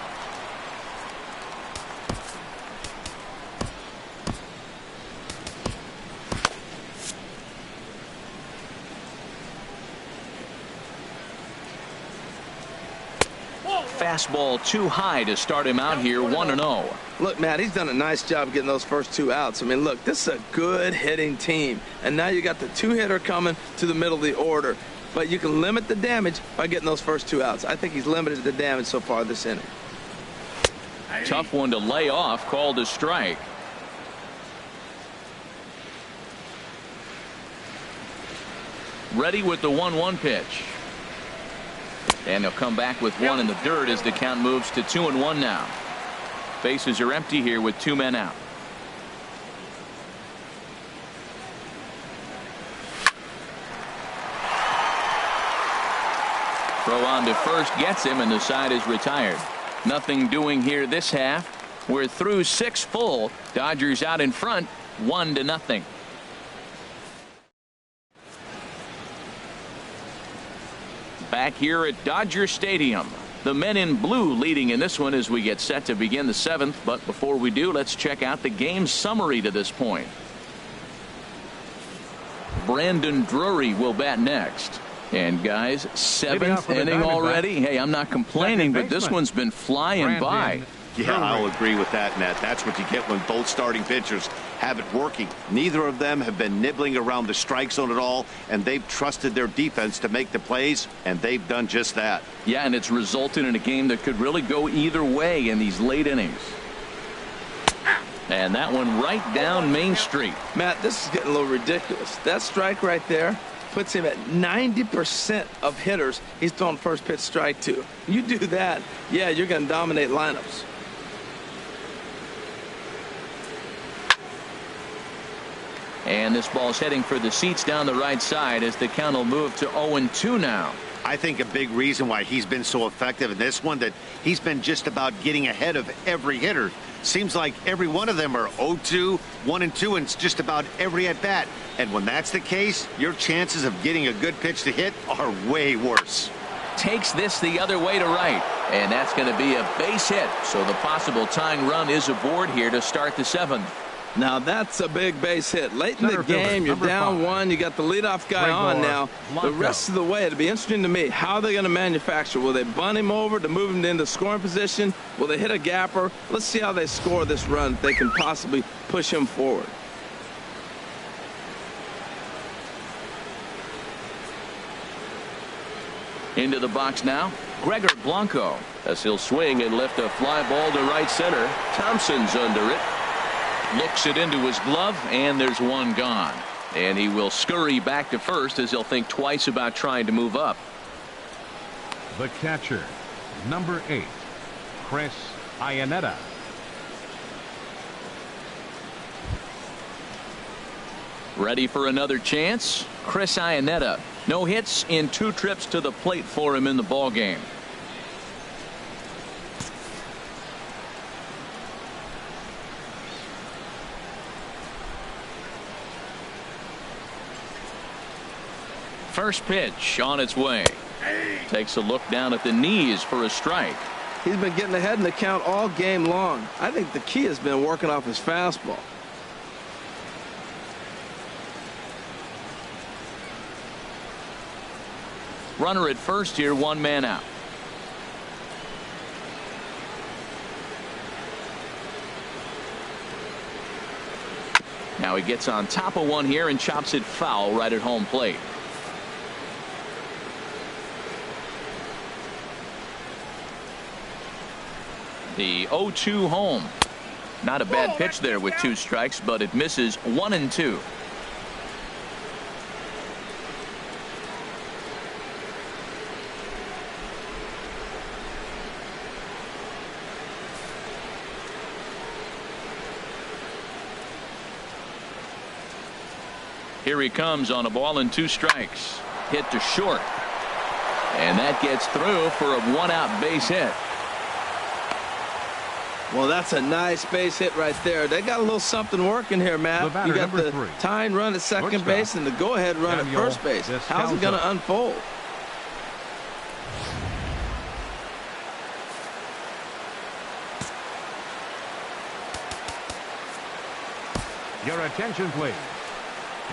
Fastball too high to start him out here 1-0. Look, Matt, he's done a nice job getting those first 2 outs. I mean, look, this is a good hitting team. And now you got the 2-hitter coming to the middle of the order. But you can limit the damage by getting those first 2 outs. I think he's limited the damage so far this inning. Tough one to lay off, called a strike. Ready with the 1-1 pitch. And he'll come back with 1 in the dirt as the count moves to 2-1 now. Bases are empty here with 2 men out. Throw on to first gets him, and the side is retired. Nothing doing here this half. We're through 6 full. Dodgers out in front, 1-0. Back here at Dodger Stadium. The men in blue leading in this one as we get set to begin the 7th. But before we do, let's check out the game summary to this point. Brandon Drury will bat next. And guys, 7th inning already. Hey, I'm not complaining, but this one's been flying by. Yeah, I'll agree with that, Nat. That's what you get when both starting pitchers have it working. Neither of them have been nibbling around the strike zone at all, and they've trusted their defense to make the plays, and they've done just that. Yeah, and it's resulted in a game that could really go either way in these late innings. And that one right down Main Street. Matt, this is getting a little ridiculous. That strike right there puts him at 90% of hitters he's throwing first pitch strike to. You do that, yeah, you're going to dominate lineups. And this ball's heading for the seats down the right side as the count will move to 0-2 now. I think a big reason why he's been so effective in this one, that he's been just about getting ahead of every hitter. Seems like every one of them are 0-2, 1-2, and it's just about every at bat. And when that's the case, your chances of getting a good pitch to hit are way worse. Takes this the other way to right, and that's going to be a base hit. So the possible tying run is aboard here to start the 7th. Now that's a big base hit. Late in the game, you're down 1. You got the leadoff guy on now. The rest of the way, it'll be interesting to me. How are they going to manufacture? Will they bunt him over to move him into scoring position? Will they hit a gapper? Let's see how they score this run if they can possibly push him forward. Into the box now, Gregor Blanco, as he'll swing and lift a fly ball to right center. Thompson's under it. Looks it into his glove, and there's one gone. And he will scurry back to first as he'll think twice about trying to move up. The catcher, number 8, Chris Iannetta. Ready for another chance? Chris Iannetta. No hits in 2 trips to the plate for him in the ballgame. First pitch on its way. Takes a look down at the knees for a strike. He's been getting ahead in the count all game long. I think the key has been working off his fastball. Runner at first here, 1 man out. Now he gets on top of one here and chops it foul right at home plate. The 0-2 home. Not a bad pitch there with 2 strikes, but it misses 1-2. Here he comes on a ball and 2 strikes. Hit to short. And that gets through for a 1-out base hit. Well, that's a nice base hit right there. They got a little something working here, Matt. You got the tying run at second base and the go-ahead run at first base. How's it going to unfold? Your attention, please.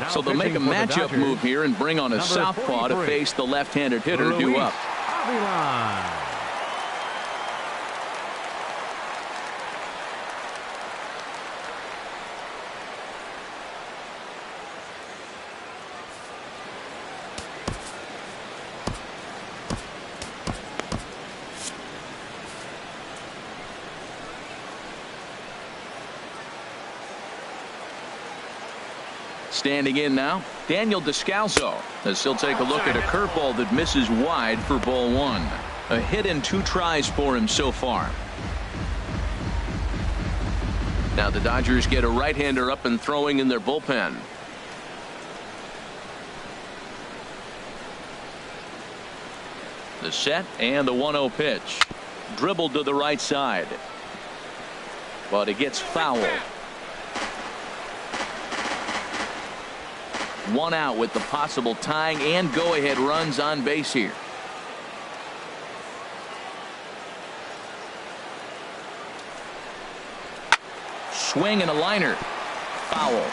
Now so they'll make a matchup move here and bring on a southpaw to face the left-handed hitter due up. Standing in now, Daniel Descalso, as he'll take a look at a curveball that misses wide for ball 1. A hit and 2 tries for him so far. Now the Dodgers get a right-hander up and throwing in their bullpen. The set and the 1-0 pitch. Dribbled to the right side. But it gets fouled. One out with the possible tying and go-ahead runs on base here. Swing and a liner. Foul.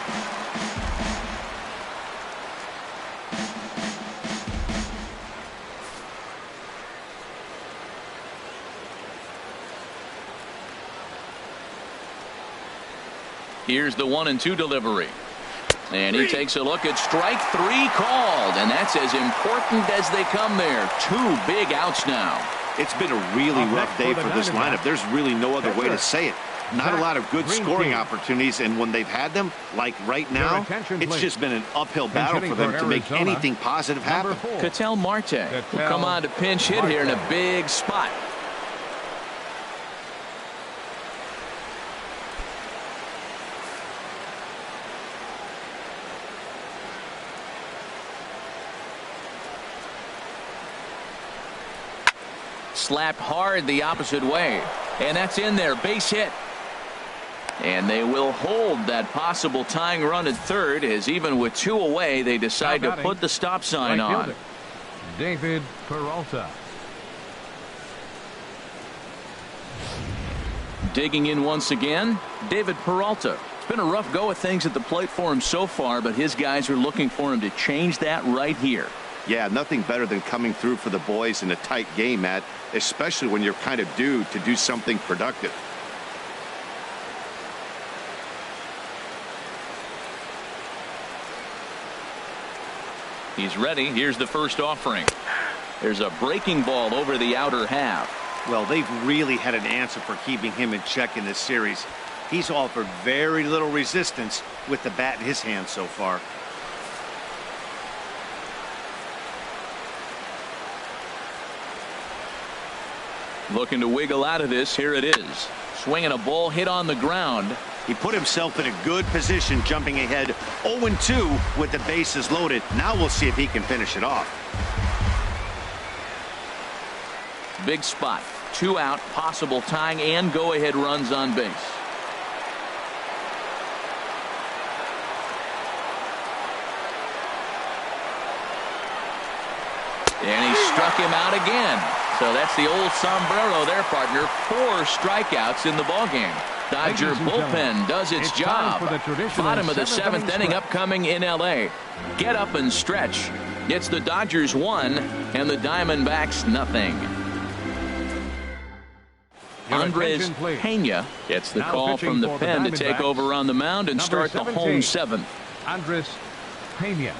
Here's the 1-2 delivery. And he takes a look at strike three called. And that's as important as they come there. 2 big outs now. It's been a really rough day for this lineup. There's really no other way to say it. Not a lot of good scoring opportunities, and when they've had them, like right now, it's just been an uphill battle for them to make anything positive happen. Ketel Marte will come on to pinch hit here in a big spot. Slapped hard the opposite way, and that's in there. Base hit. And they will hold that possible tying run at third, as even with 2 away, they decide to put the stop sign on. David Peralta. Digging in once again, David Peralta. It's been a rough go of things at the plate for him so far, but his guys are looking for him to change that right here. Yeah, nothing better than coming through for the boys in a tight game, Matt, especially when you're kind of due to do something productive. He's ready. Here's the first offering. There's a breaking ball over the outer half. Well, they've really had an answer for keeping him in check in this series. He's offered very little resistance with the bat in his hand so far. Looking to wiggle out of this. Here it is. Swinging a ball hit on the ground. He put himself in a good position, jumping ahead 0-2 with the bases loaded. Now we'll see if he can finish it off. Big spot. 2 out, possible tying and go-ahead runs on base. And he struck him out again. So that's the old sombrero there, partner. 4 strikeouts in the ballgame. Dodger bullpen does its job. Bottom of the 7th inning upcoming in L.A. Get up and stretch. It's the Dodgers 1 and the Diamondbacks nothing. Andres Pena gets the call from the pen to take over on the mound and start the home 7th. Andres Pena.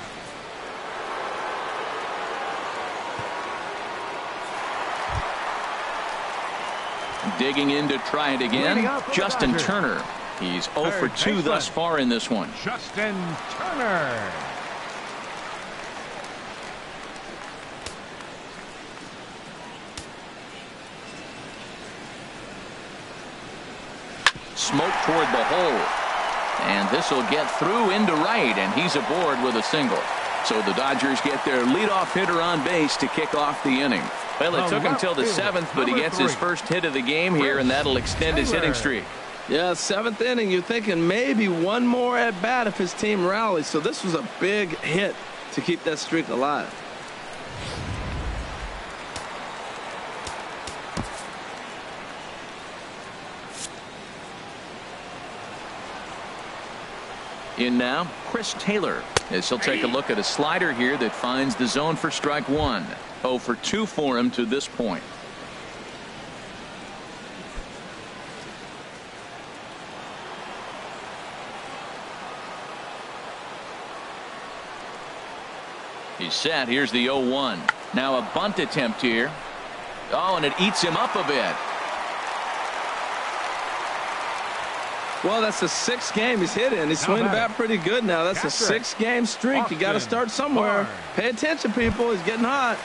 Digging in to try it again, Justin Turner. He's 0 for 2 thus far in this one. Justin Turner. Smoke toward the hole. And this will get through into right, and he's aboard with a single. So the Dodgers get their leadoff hitter on base to kick off the inning. Well, it took him till the 7th, but he gets his first hit of the game here, and that'll extend his hitting streak. Yeah, 7th inning, you're thinking maybe one more at bat if his team rallies. So this was a big hit to keep that streak alive. In now, Chris Taylor, as he'll take a look at a slider here that finds the zone for strike 1. 0 for 2 for him to this point. He's set. Here's the 0-1. Now a bunt attempt here. Oh, and it eats him up a bit. Well, that's the 6th game he's hit in. He's swinging the bat pretty good now. That's a 6-game streak. You got to start somewhere. Pay attention, people. He's getting hot.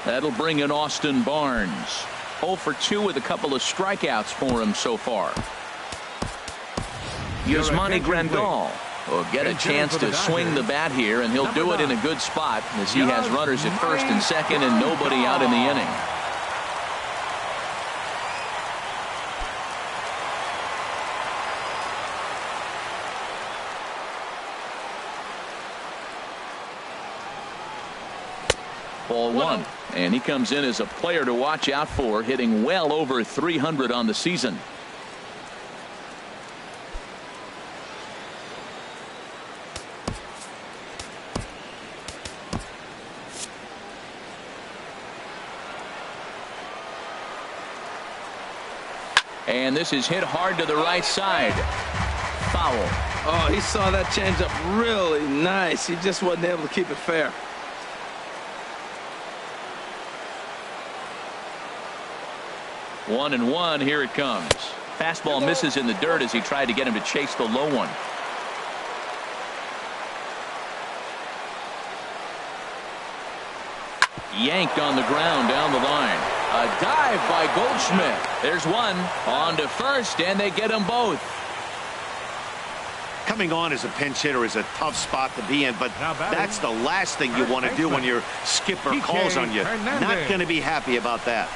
That'll bring in Austin Barnes. 0 for 2 with a couple of strikeouts for him so far. Yasmani Grandal will get a chance to swing the bat here, and he'll do it in a good spot as he has runners at first and second and nobody out in the inning. Ball one, and he comes in as a player to watch out for, hitting well over 300 on the season. And this is hit hard to the right side. Foul. Oh, he saw that changeup really nice. He just wasn't able to keep it fair. One and one, here it comes. Fastball misses in the dirt as he tried to get him to chase the low one. Yanked on the ground down the line. A dive by Goldschmidt. There's one on to first, and they get them both. Coming on as a pinch hitter is a tough spot to be in, but that's the last thing you want to do when your skipper calls on you. Not going to be happy about that.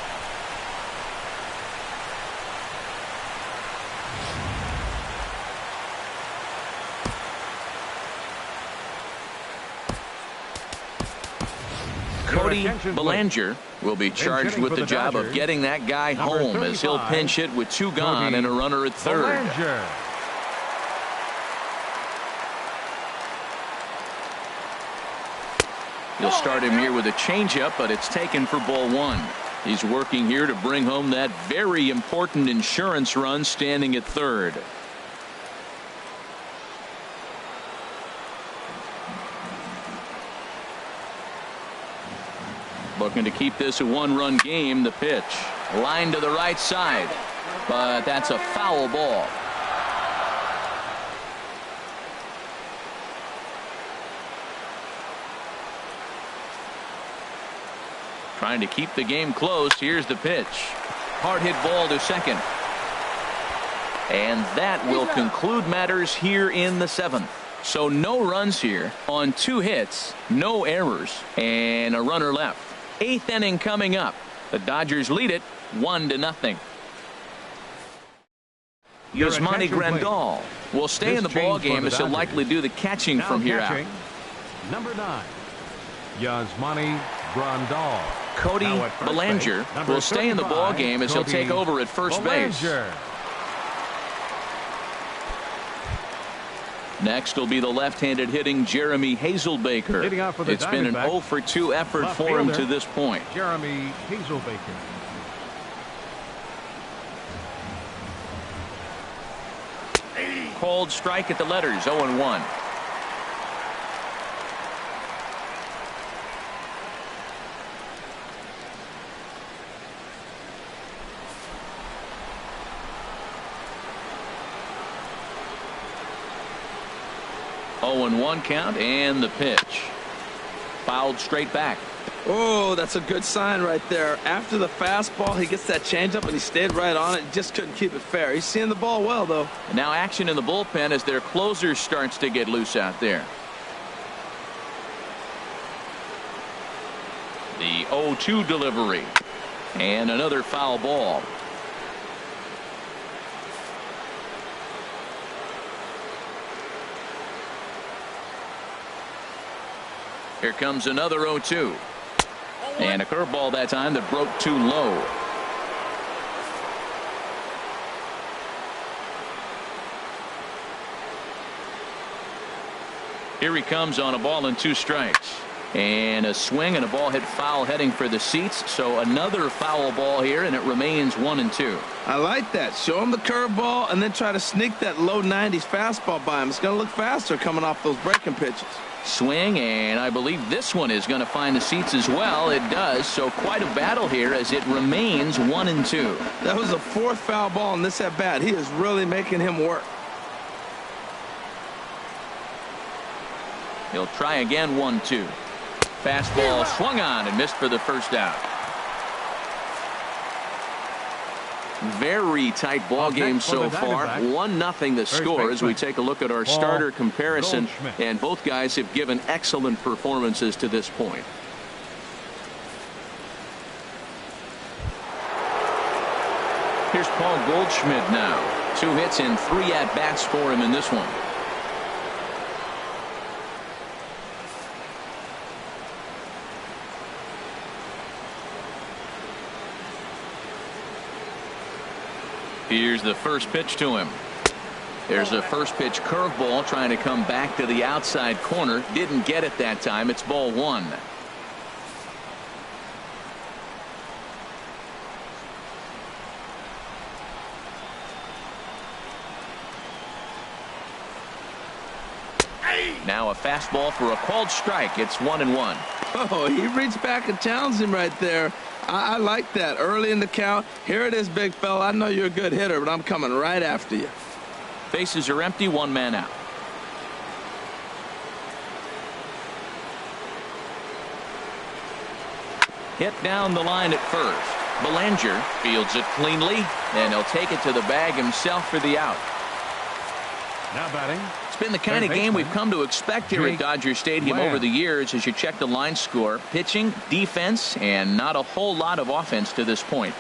Cody Bellinger will be charged with the job of getting that guy home as he'll pinch hit with two gone and a runner at third. He'll start him here with a changeup, but it's taken for ball one. He's working here to bring home that very important insurance run, standing at third. Looking to keep this a one-run game. The pitch. Line to the right side. But that's a foul ball. Trying to keep the game close. Here's the pitch. Hard hit ball to second. And that will conclude matters here in the seventh. So no runs here on 2 hits, no errors, and a runner left. 8th inning coming up. The Dodgers lead it 1-0. Yasmani Grandal will stay in the ball game as he'll likely do the catching from here out. Number 9, Yasmani Grandal. Cody Bellinger will stay in the ball game as he'll take over at first base. Next will be the left-handed hitting Jeremy Hazelbaker. It's been an 0-for-2 effort for him to this point. Jeremy Hazelbaker. Cold strike at the letters, 0-1. One count, and the pitch. Fouled straight back. Oh, that's a good sign right there. After the fastball, he gets that changeup, and he stayed right on it. Just couldn't keep it fair. He's seeing the ball well, though. And now action in the bullpen as their closer starts to get loose out there. The 0-2 delivery. And another foul ball. Here comes another 0-2. And a curveball that time that broke too low. Here he comes on a ball and 2 strikes. And a swing and a ball hit foul heading for the seats. So another foul ball here, and it remains 1-2. I like that. Show him the curveball and then try to sneak that low 90s fastball by him. It's going to look faster coming off those breaking pitches. Swing, and I believe this one is going to find the seats as well. It does. So quite a battle here as it remains 1-2. That was a 4th foul ball in this at bat. He is really making him work. He'll try again. 1-2. Fastball swung on and missed for the first out. Very tight ball game so far. 1-0 the score as we take a look at our starter comparison. And both guys have given excellent performances to this point. Here's Paul Goldschmidt now. 2 hits and 3 at-bats for him in this one. Here's the first pitch to him. There's a first pitch curveball trying to come back to the outside corner. Didn't get it that time. It's ball 1. Now a fastball for a called strike. It's 1-1. Oh, he reached back and challenged him right there. I like that. Early in the count. Here it is, big fella. I know you're a good hitter, but I'm coming right after you. Bases are empty. 1 man out. Hit down the line at first. Belanger fields it cleanly, and he'll take it to the bag himself for the out. Now batting. It's been the kind of game we've come to expect here at Dodger Stadium over the years as you check the line score. Pitching, defense, and not a whole lot of offense to this point.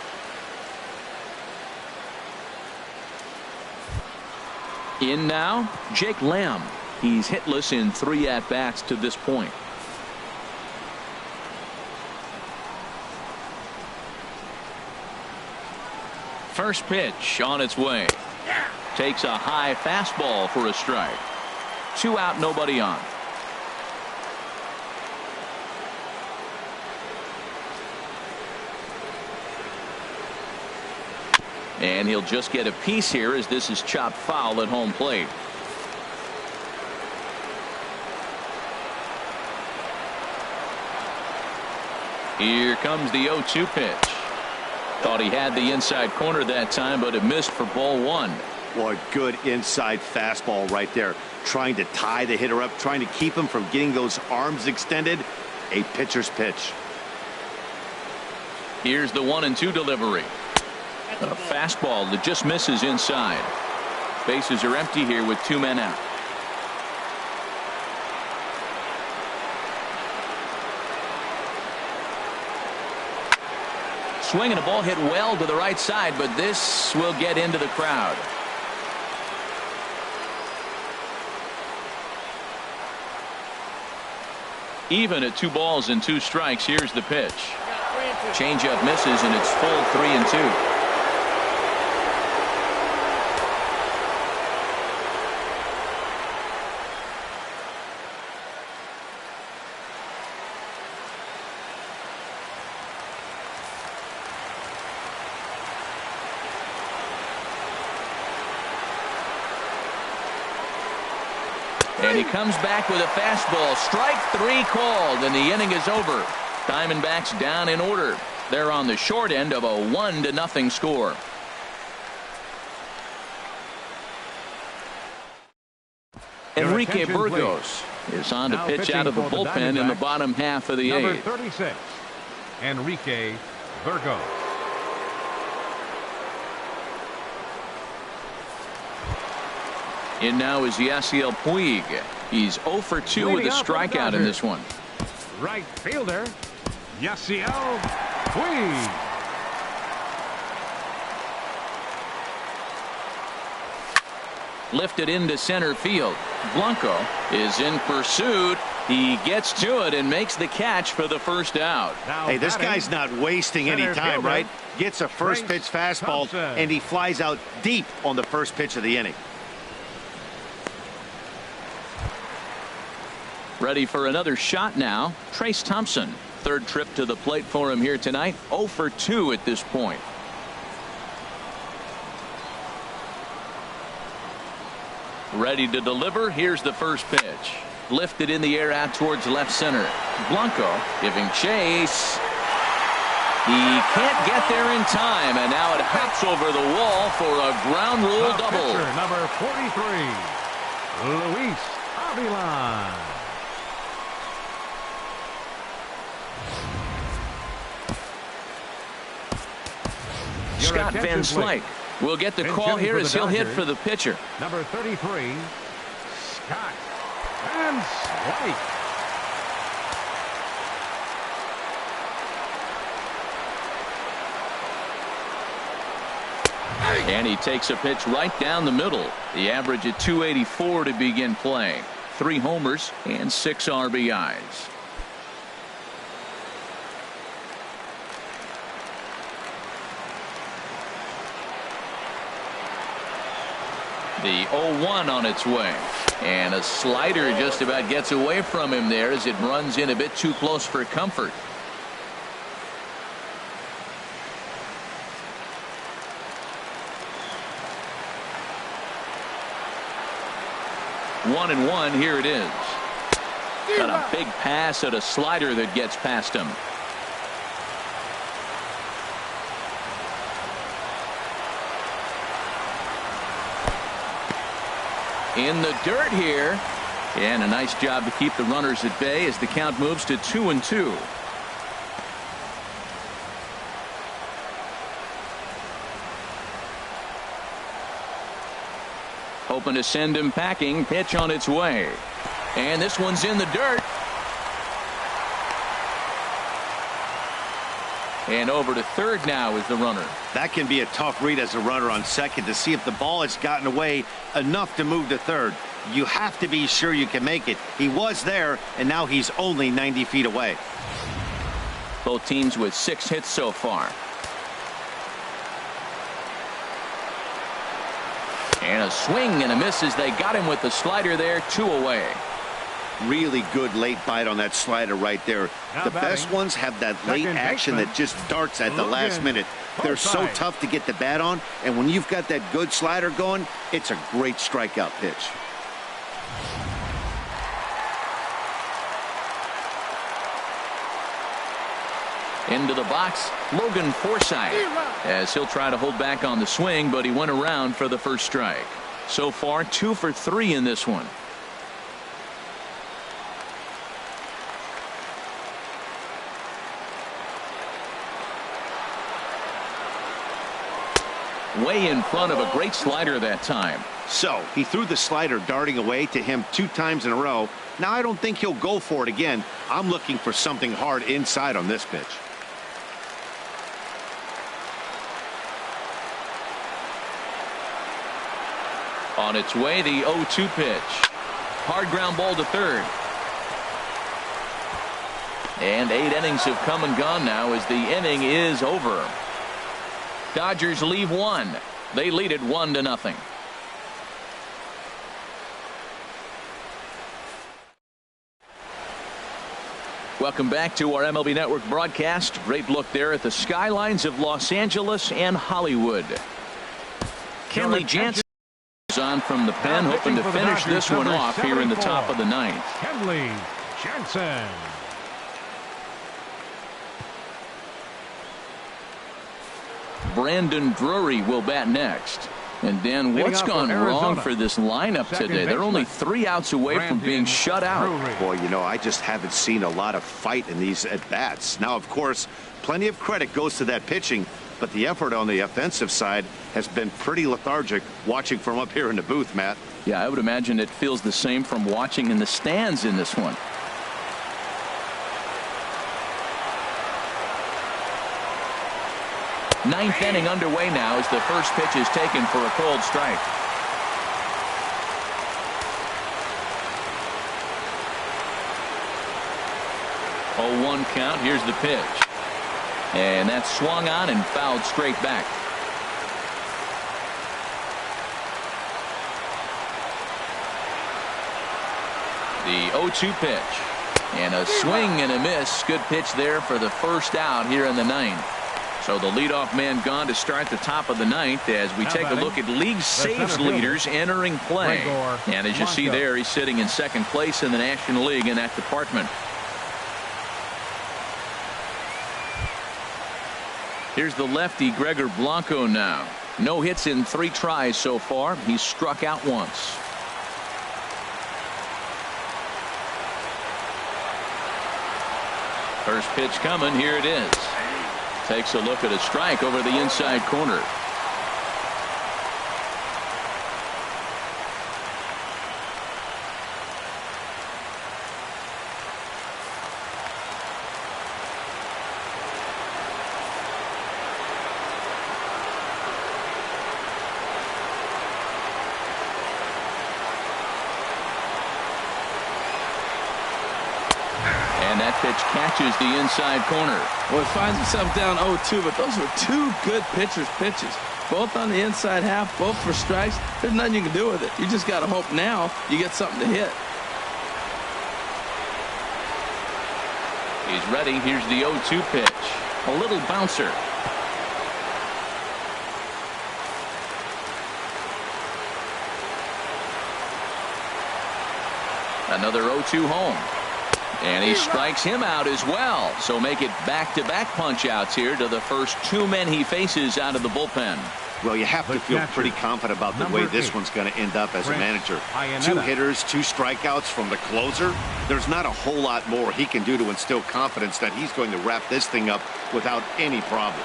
In now, Jake Lamb. He's hitless in 3 at-bats to this point. First pitch on its way. Takes a high fastball for a strike. 2 out, nobody on. And he'll just get a piece here as this is chopped foul at home plate. Here comes the 0-2 pitch. Thought he had the inside corner that time, but it missed for ball 1. Well, a good inside fastball right there. Trying to tie the hitter up, trying to keep him from getting those arms extended. A pitcher's pitch. Here's the 1-2 delivery. A fastball that just misses inside. Bases are empty here with 2 men out. Swing and a ball hit well to the right side, but this will get into the crowd. Even at 2 balls and 2 strikes. Here's the pitch. Changeup misses, and it's full 3-2. And he comes back with a fastball. Strike 3 called, and the inning is over. Diamondbacks down in order. They're on the short end of a 1-0 score. Enrique Burgos is on to pitch out of the bullpen in the bottom half of the 8th. Number 36, Enrique Burgos. In now is Yasiel Puig. He's 0 for 2 with a strikeout in this one. Right fielder, Yasiel Puig. Lifted into center field. Blanco is in pursuit. He gets to it and makes the catch for the first out. Hey, this guy's not wasting any time, right? Gets a first pitch fastball, and he flies out deep on the first pitch of the inning. Ready for another shot now. Trace Thompson. 3rd trip to the plate for him here tonight. 0 for 2 at this point. Ready to deliver. Here's the first pitch. Lifted in the air out towards left center. Blanco giving chase. He can't get there in time, and now it hops over the wall for a ground rule double. Number 43, Luis Avila. Scott Van Slyke will get the call here as he'll hit for the pitcher. Number 33, Scott Van Slyke. And he takes a pitch right down the middle. The average at 284 to begin play. 3 homers and 6 RBIs. The 0-1 on its way. And a slider just about gets away from him there as it runs in a bit too close for comfort. One and one, here it is. Got a big pass at a slider that gets past him. In the dirt here. And a nice job to keep the runners at bay as the count moves to 2-2. Hoping to send him packing. Pitch on its way. And this one's in the dirt. And over to third now is the runner. That can be a tough read as a runner on second to see if the ball has gotten away enough to move to third. You have to be sure you can make it. He was there, and now he's only 90 feet away. Both teams with 6 hits so far. And a swing and a miss as they got him with the slider there. 2 away. Really good late bite on that slider right there. Now the batting, best ones have that late action that just darts at the last minute. They're so tough to get the bat on, and when you've got that good slider going, it's a great strikeout pitch. Into the box, Logan Forsythe, as he'll try to hold back on the swing, but he went around for the first strike. So far 2 for 3 in this one. Way in front of a great slider that time. So he threw the slider darting away to him 2 times in a row. Now I don't think he'll go for it again. I'm looking for something hard inside on this pitch. On its way, the 0-2 pitch. Hard ground ball to third. And 8 innings have come and gone now as the inning is over. Dodgers leave 1. They lead it 1-0. Welcome back to our MLB Network broadcast. Great look there at the skylines of Los Angeles and Hollywood. Kenley Jansen is on from the pen, hoping to finish this one off here in the top of the 9th. Kenley Jansen. Brandon Drury will bat next. And Dan, what's gone wrong for this lineup today? They're only 3 outs away from being shut out. Boy, you know, I just haven't seen a lot of fight in these at-bats. Now, of course, plenty of credit goes to that pitching, but the effort on the offensive side has been pretty lethargic watching from up here in the booth, Matt. Yeah, I would imagine it feels the same from watching in the stands in this one. Ninth inning underway now as the first pitch is taken for a cold strike. Oh, 1 count. Here's the pitch. And that's swung on and fouled straight back. The 0-2 pitch. And a swing and a miss. Good pitch there for the first out here in the 9th. So the leadoff man gone to start the top of the 9th as we take a look at league saves leaders entering play. And as you see there, he's sitting in 2nd place in the National League in that department. Here's the lefty Gregor Blanco now. No hits in 3 tries so far. He's struck out once. First pitch coming. Here it is. Takes a look at a strike over the inside corner. And that pitch catches the inside corner. Well, he finds himself down 0-2, but those were two good pitchers' pitches. Both on the inside half, both for strikes. There's nothing you can do with it. You just got to hope now you get something to hit. He's ready. Here's the 0-2 pitch. A little bouncer. Another 0-2 home. And he strikes him out as well. So make it back-to-back punch-outs here to the first two men he faces out of the bullpen. Well, you have to feel pretty confident about the way this one's going to end up as a manager. 2 hitters, 2 strikeouts from the closer. There's not a whole lot more he can do to instill confidence that he's going to wrap this thing up without any problem.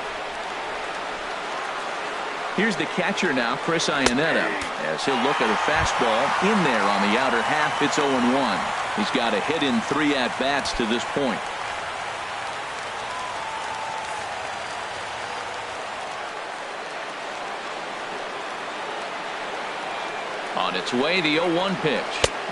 Here's the catcher now, Chris Iannetta, as he'll look at a fastball in there on the outer half. It's 0-1. He's got a hit in 3 at-bats to this point. On its way, the 0-1 pitch.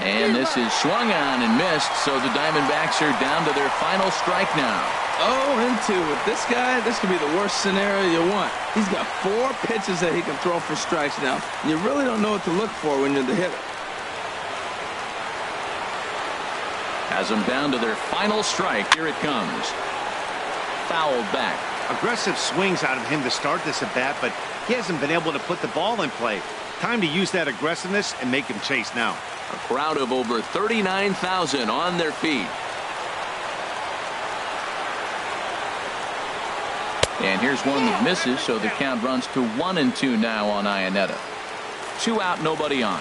And this is swung on and missed, so the Diamondbacks are down to their final strike now. 0-2 with this guy. This could be the worst scenario you want. He's got 4 pitches that he can throw for strikes now. You really don't know what to look for when you're the hitter. Has them down to their final strike. Here it comes. Fouled back. Aggressive swings out of him to start this at bat, but he hasn't been able to put the ball in play. Time to use that aggressiveness and make him chase now. A crowd of over 39,000 on their feet. And here's one that misses, so the count runs to 1-2 now on Iannetta. 2 out, nobody on.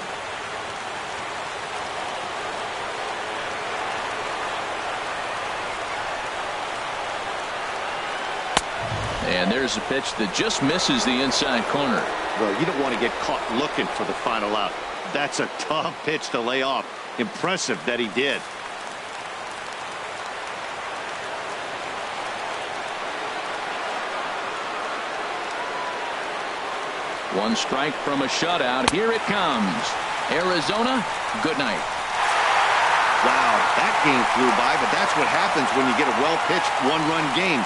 And there's a pitch that just misses the inside corner. Well, you don't want to get caught looking for the final out. That's a tough pitch to lay off. Impressive that he did. One strike from a shutout. Here it comes. Arizona, good night. Wow, that game flew by, but that's what happens when you get a well-pitched one-run game.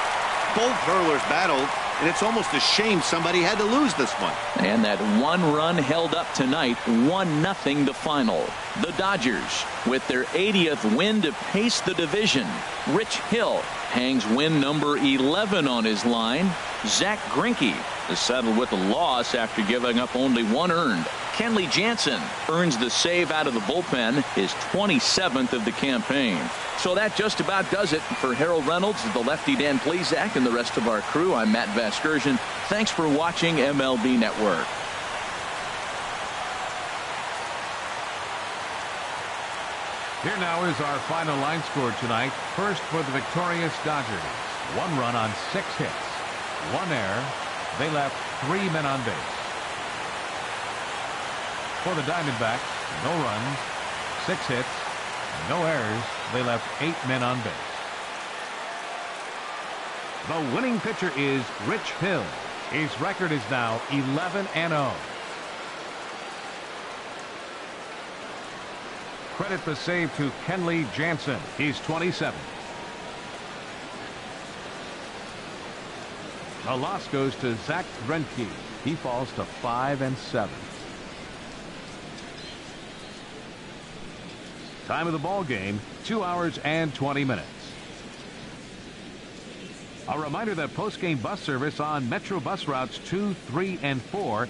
Both hurlers battled, and it's almost a shame somebody had to lose this one. And that one run held up tonight, 1-0 the final. The Dodgers, with their 80th win to pace the division. Rich Hill hangs win number 11 on his line. Zach Greinke is settled with a loss after giving up only 1 earned. Kenley Jansen earns the save out of the bullpen, his 27th of the campaign. So that just about does it for Harold Reynolds, the lefty Dan Plesac, and the rest of our crew. I'm Matt Vasgersian. Thanks for watching MLB Network. Here now is our final line score tonight. First for the victorious Dodgers. 1 run on 6 hits. 1 error. They left 3 men on base. For the Diamondbacks, no runs, 6 hits, no errors. They left 8 men on base. The winning pitcher is Rich Hill. His record is now 11-0. Credit the save to Kenley Jansen. He's 27. The loss goes to Zach Greinke. He falls to 5-7. Time of the ball game, 2 hours and 20 minutes. A reminder that post-game bus service on Metro bus routes 2, 3, and 4